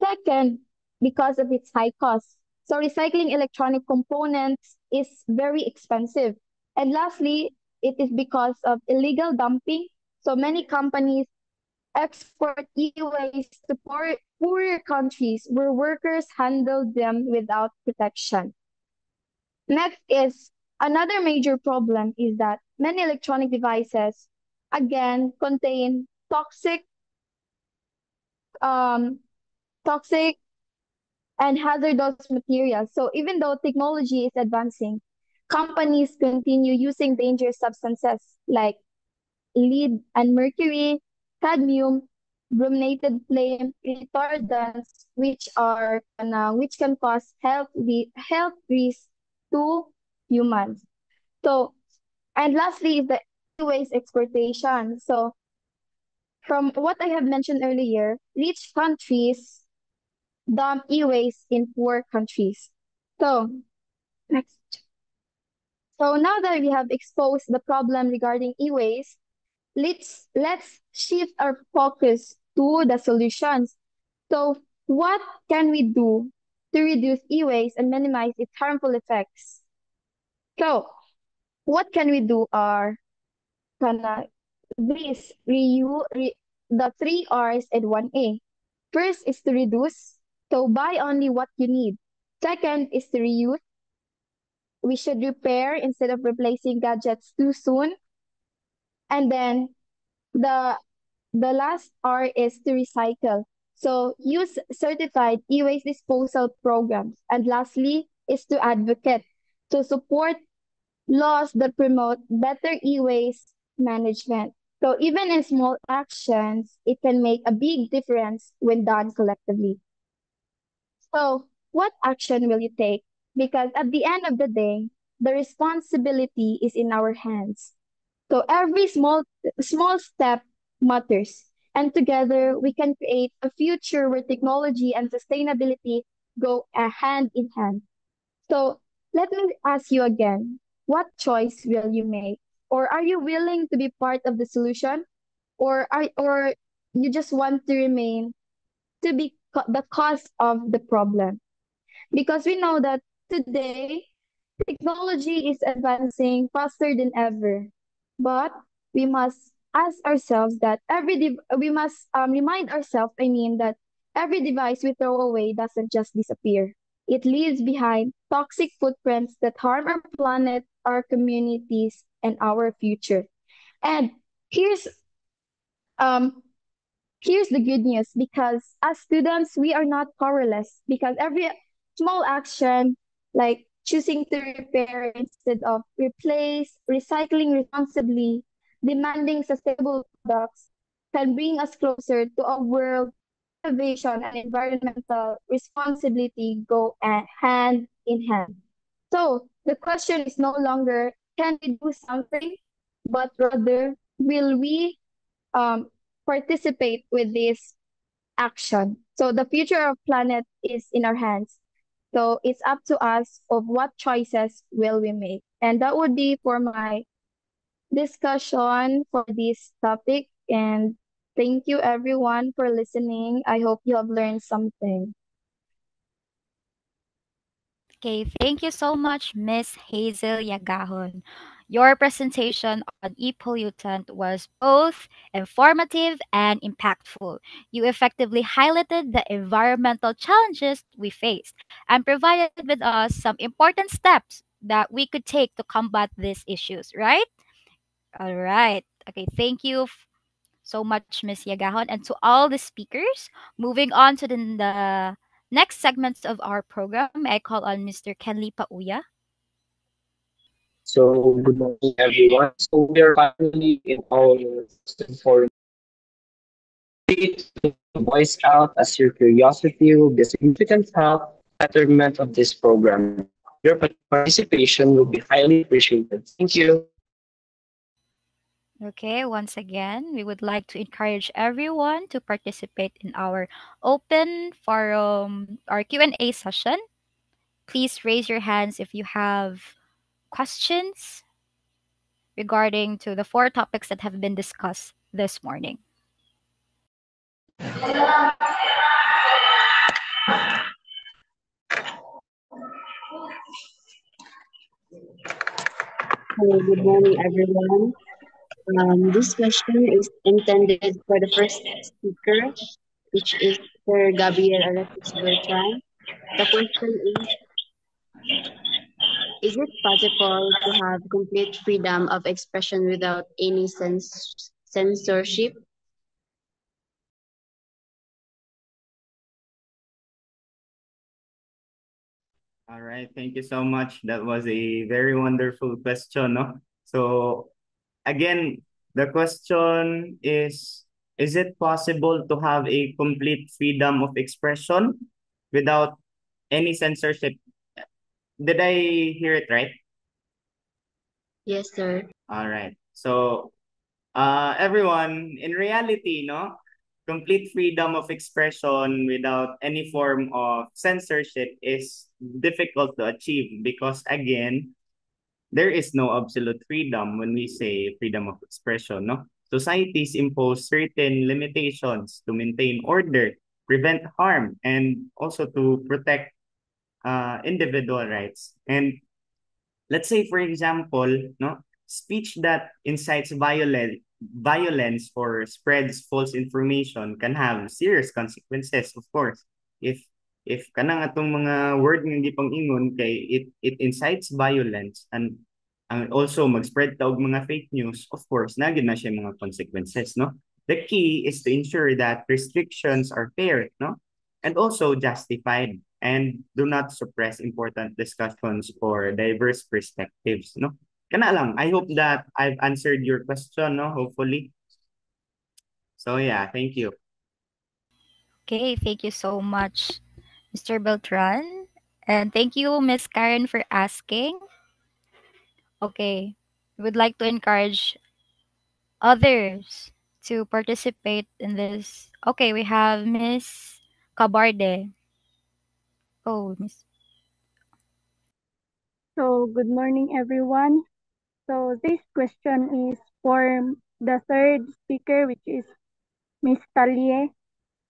Second, because of its high cost. So recycling electronic components is very expensive. And lastly, it is because of illegal dumping. So many companies export e-waste to poorer countries where workers handle them without protection. Next is another major problem is that many electronic devices again contain um, toxic and hazardous materials. So even though technology is advancing, companies continue using dangerous substances like lead and mercury, cadmium, brominated flame retardants, which can cause health risks to humans. So, and lastly is the e-waste exportation. So, from what I have mentioned earlier, rich countries dump e-waste in poor countries. So, next. So now that we have exposed the problem regarding e-waste, let's shift our focus to the solutions. So what can we do to reduce e-waste and minimize its harmful effects? So what can we do are kind these the three R's and one A. First is to reduce. So buy only what you need. Second is to reuse. We should repair instead of replacing gadgets too soon. And then the the last R is to recycle. So use certified e-waste disposal programs. And lastly is to advocate to support laws that promote better e-waste management. So even in small actions, it can make a big difference when done collectively. So what action will you take? Because at the end of the day, the responsibility is in our hands. So every small step matters. And together we can create a future where technology and sustainability go hand in hand. So let me ask you again, what choice will you make? Or are you willing to be part of the solution? Or you just want to remain to be the cause of the problem? Because we know that today technology is advancing faster than ever. But we must ask ourselves that we must remind ourselves, that every device we throw away doesn't just disappear. It leaves behind toxic footprints that harm our planet, our communities, and our future. And here's um here's the good news, because as students, we are not powerless, because every small action, like choosing to repair instead of replace, recycling responsibly, demanding sustainable products, can bring us closer to a world where innovation and environmental responsibility go hand in hand. So the question is no longer, can we do something, but rather, will we um, participate with this action? So the future of planet is in our hands. So it's up to us of what choices will we make. And that would be for my discussion for this topic. And thank you everyone for listening. I hope you have learned something. Okay, thank you so much, Miss Hazel Yagahon. Your presentation on e-pollutant was both informative and impactful. You effectively highlighted the environmental challenges we faced and provided with us some important steps that we could take to combat these issues, right? All right. Okay, thank you so much, Miss Yagahon, and to all the speakers. Moving on to the next segments of our program, may I call on Mr. Kenley Pauya. So, good morning, everyone. So, we are finally in our first and foremost. Please voice out as your curiosity will be a significant help betterment of this program. Your participation will be highly appreciated. Thank you. Okay, once again, we would like to encourage everyone to participate in our open forum, our Q&A session. Please raise your hands if you have questions regarding to the four topics that have been discussed this morning. Hello, good morning, everyone. This question is intended for the first speaker, which is Sir Gabriel Alexis Bertrand. The question is it possible to have complete freedom of expression without any censorship? All right, thank you so much. That was a very wonderful question, no? So again, the question is it possible to have a complete freedom of expression without any censorship? Did I hear it right? Yes, sir. All right. So, everyone, in reality, no, complete freedom of expression without any form of censorship is difficult to achieve because, again, there is no absolute freedom when we say freedom of expression, no? Societies impose certain limitations to maintain order, prevent harm, and also to protect individual rights. And let's say, for example, no, speech that incites violence or spreads false information can have serious consequences, of course. If kanang atong mga word nga hindi pang ingon kay it incites violence and also mag-spread ta og mga fake news, of course, na siya mga consequences, no? The key is to ensure that restrictions are fair, no? And also justified, and do not suppress important discussions for diverse perspectives, no? Kana lang. I hope that I've answered your question, no? Hopefully. So yeah, thank you. Okay, thank you so much, Mr. Beltran. And thank you, Miss Karen, for asking. Okay, we would like to encourage others to participate in this. Okay, we have Miss Cabarde. Oh, Miss. So, good morning, everyone. So, this question is for the third speaker, which is Ms. Talie.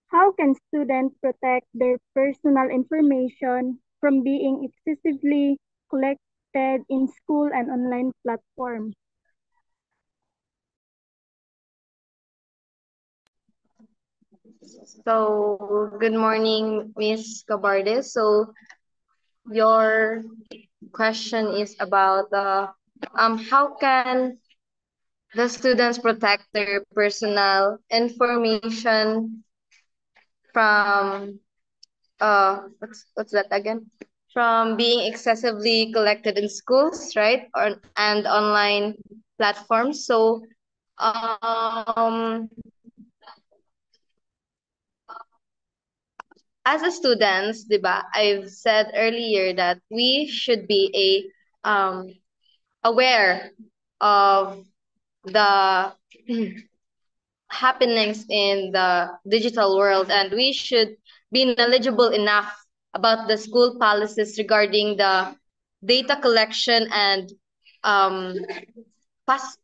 How can students protect their personal information from being excessively collected in school and online platforms? So, good morning, Miss Cabarde. So, your question is about how can the students protect their personal information from what's that again? From being excessively collected in schools, right? Or and online platforms. So, um, as a students, diba, I've said earlier that we should be aware of the happenings in the digital world, and we should be knowledgeable enough about the school policies regarding the data collection and um,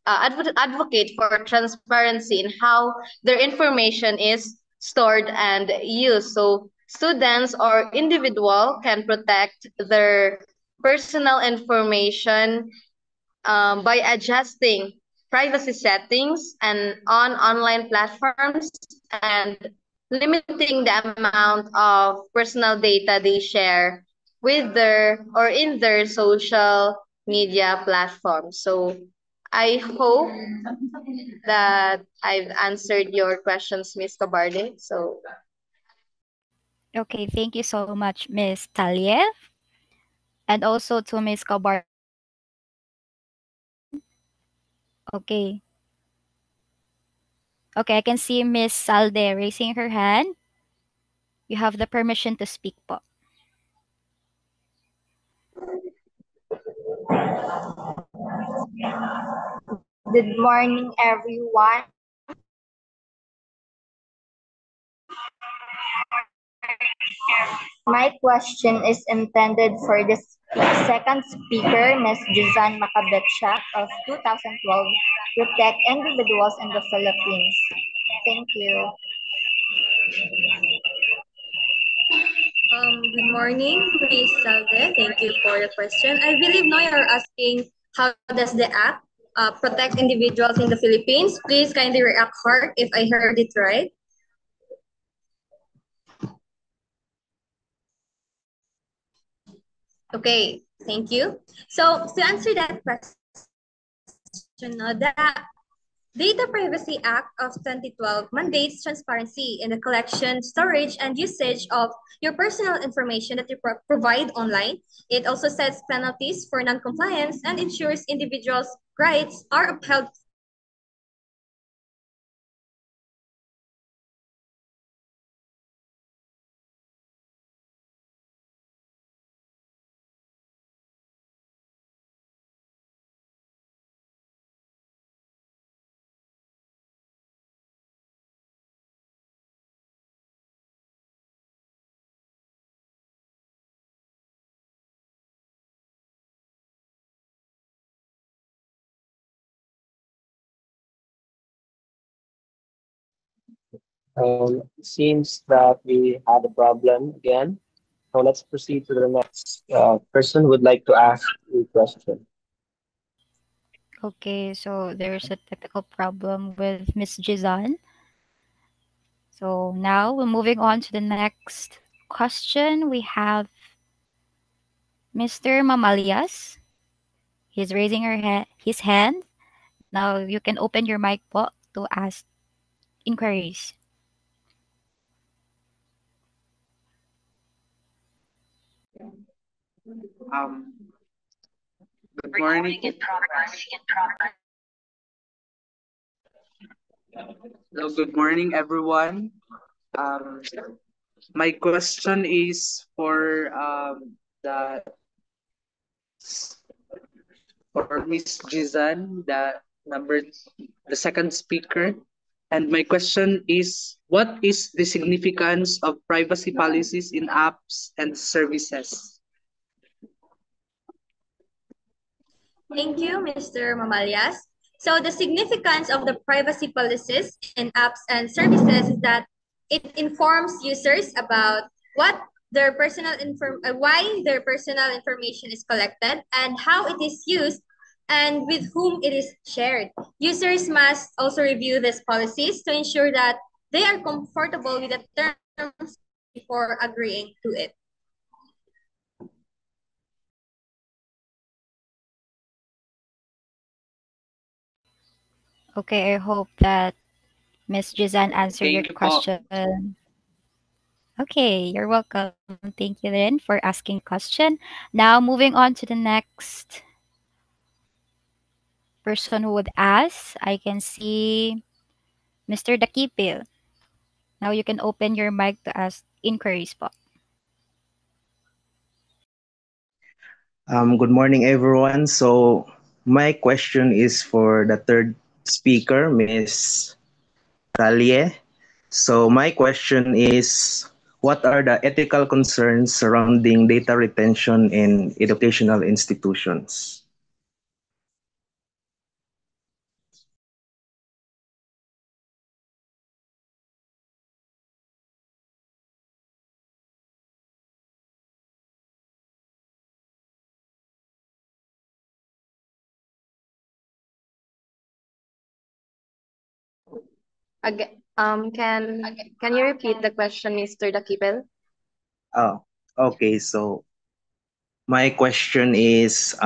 advocate for transparency in how their information is stored and used. So students or individual can protect their personal information by adjusting privacy settings and on online platforms and limiting the amount of personal data they share with their or in their social media platforms. So I hope that I've answered your questions, Miss Cabarde. So Okay, thank you so much, Miss Talie. And also to Miss Cabarde. Okay. Okay, I can see Miss Salde raising her hand. You have the permission to speak po. Good morning, everyone. My question is intended for the second speaker, Ms. Jizan Macabetcha of 2012, Protect Individuals in the Philippines. Thank you. Good morning, Ms. Salve. Thank you for the question. I believe now you're asking how does the act protect individuals in the Philippines? Please kindly react hard if I heard it right. Okay, thank you. So to answer that question, no, the Data Privacy Act of 2012 mandates transparency in the collection, storage, and usage of your personal information that you provide online. It also sets penalties for non-compliance and ensures individuals' rights are upheld. Seems that we had a problem again. So let's proceed to the next person who would like to ask a question. Okay, so there's a typical problem with Miss Jizan. So now we're moving on to the next question. We have Mr. Mamalias. He's raising his hand. Now you can open your mic po to ask. inquiries. Um, Good morning. Hello, good morning, everyone. Um, my question is the for Miss Jizan, the second speaker. And my question is, what is the significance of privacy policies in apps and services? Thank you, Mr. Mamalyas. So the significance of the privacy policies in apps and services is that it informs users about what why their personal information is collected and how it is used and with whom it is shared. Users must also review these policies to ensure that they are comfortable with the terms before agreeing to it. Okay, I hope that Miss Jizan answered your Thank you po. question. Okay, you're welcome. Thank you then for asking question. Now moving on to the next person who would ask. I can see Mr. Dakipil. Now you can open your mic to ask inquiries po. Good morning, everyone. So, my question is for the third speaker, Miss Talie. So, my question is, what are the ethical concerns surrounding data retention in educational institutions? Again, can you repeat the question, Mr. Dakipel? Oh, okay. So, my question is,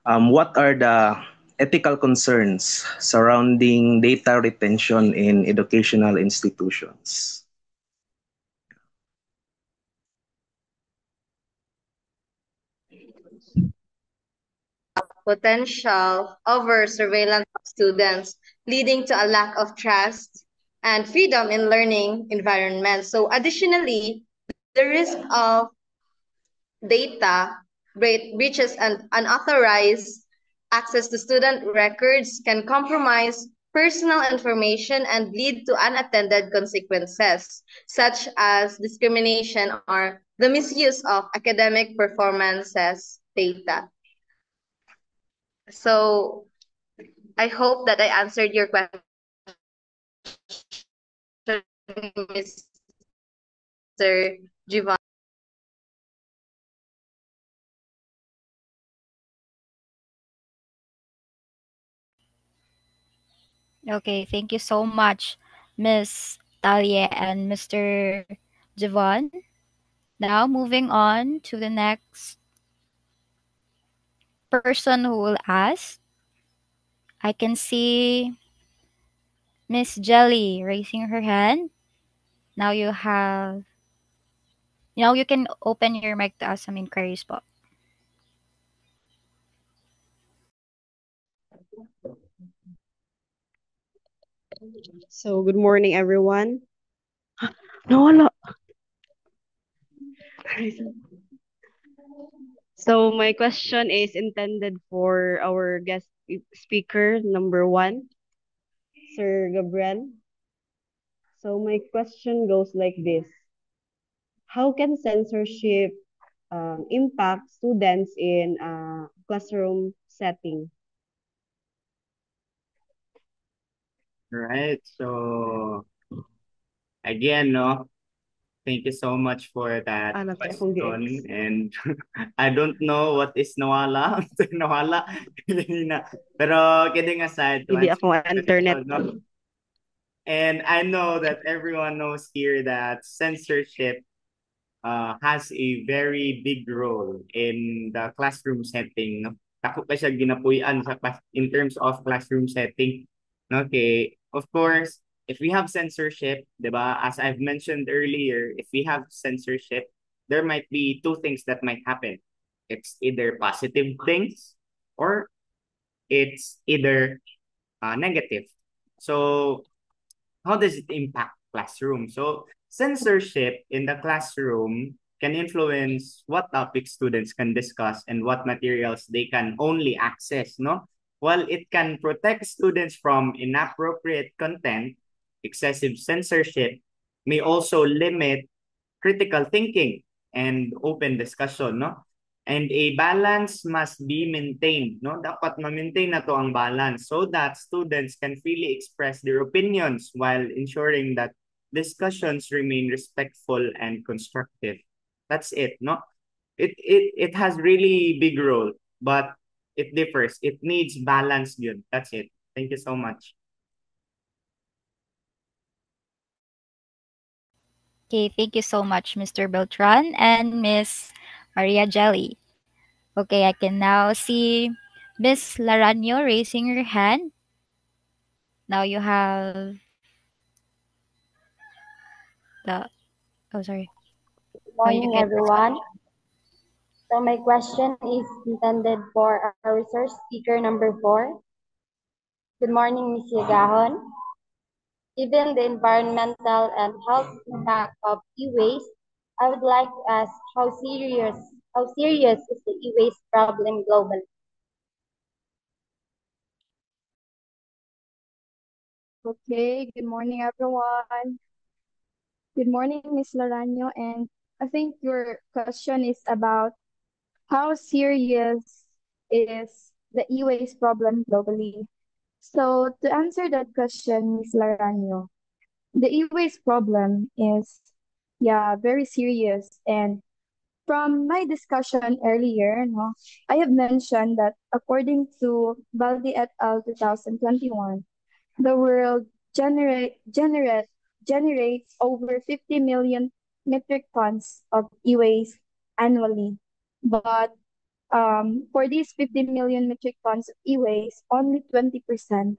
what are the ethical concerns surrounding data retention in educational institutions? Potential over surveillance of students, leading to a lack of trust and freedom in learning environment. So additionally, the risk of data breaches and unauthorized access to student records can compromise personal information and lead to unattended consequences, such as discrimination or the misuse of academic performances data. So I hope that I answered your question, Mr. Jivan. Okay, thank you so much, Miss Talia and Mr. Javon. Now moving on to the next person who will ask. I can see Miss Jelly raising her hand. Now you can open your mic to ask some inquiries po. So, good morning, everyone. Nawala. So, my question is intended for our guest speaker, number one, Sir Gabriel. So, my question goes like this. How can censorship impact students in a classroom setting? Right. So again, no, thank you so much for that Ano to, akong question. GX. And I don't know what is nawala. Nawala. Kanina. Pero kidding aside, to Hindi answer ako the internet. question, no? And I know that everyone knows here that censorship has a very big role in the classroom setting. No? Ako pa siya ginapuyan sa in terms of classroom setting. No? Okay. Of course, if we have censorship, 'di ba, as I've mentioned earlier, if we have censorship, there might be two things that might happen. It's either positive things or it's either negative. So how does it impact classroom? So censorship in the classroom can influence what topics students can discuss and what materials they can only access, no? While it can protect students from inappropriate content, excessive censorship may also limit critical thinking and open discussion, no? And a balance must be maintained, no? Dapat ma-maintain na to ang balance so that students can freely express their opinions while ensuring that discussions remain respectful and constructive. That's it, no? It has really big role, but it differs. It needs balance yun. That's it. Thank you so much. Okay, thank you so much, Mr. Beltran and Miss Maria Jelly. Okay, I can now see Miss Laranio raising her hand. Now you have the, oh, sorry. Good Now you morning, get everyone. So my question is intended for our resource speaker number 4. Good morning, Ms. Yagahon. Given the environmental and health impact of e-waste, I would like to ask how serious is the e-waste problem globally? Okay, good morning, everyone. Good morning, Miss Laranio, and I think your question is about how serious is the e-waste problem globally. So to answer that question, Miss Laranio, the e-waste problem is, yeah, very serious. And from my discussion earlier, no, I have mentioned that according to Baldi et al. 2021, the world generates over 50 million metric tons of e-waste annually. But for these 50 million metric tons of e-waste, only 20%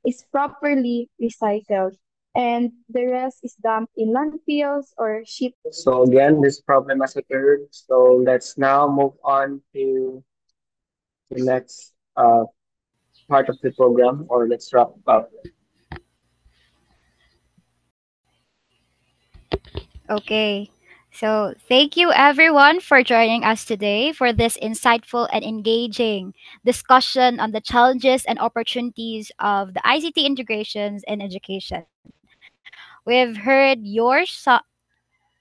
is properly recycled, and the rest is dumped in landfills or shipped. So again, this problem has occurred. So let's now move on to the next part of the program, or let's wrap up. Okay. So, thank you everyone for joining us today for this insightful and engaging discussion on the challenges and opportunities of the ICT integrations in education. We've heard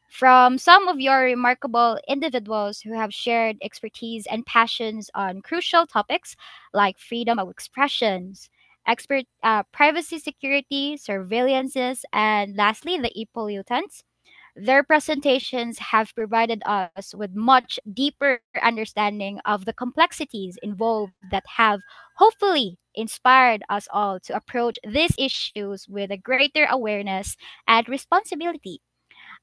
from some of your remarkable individuals who have shared expertise and passions on crucial topics like freedom of expressions, privacy, security, surveillances, and lastly, the e-pollutants. Their presentations have provided us with much deeper understanding of the complexities involved that have hopefully inspired us all to approach these issues with a greater awareness and responsibility.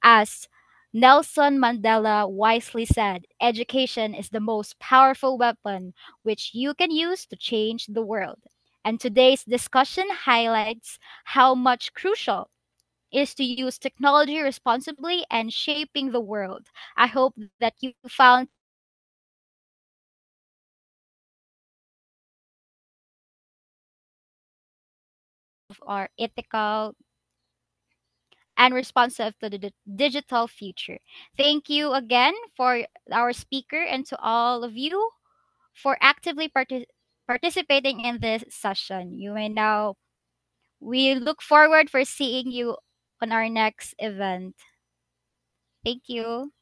As Nelson Mandela wisely said, education is the most powerful weapon which you can use to change the world. And today's discussion highlights how much crucial is to use technology responsibly and shaping the world. I hope that you found today's discussion informative of our ethical and responsive to the digital future. Thank you again for our speaker and to all of you for actively participating in this session. You may now we look forward for seeing you on our next event. Thank you.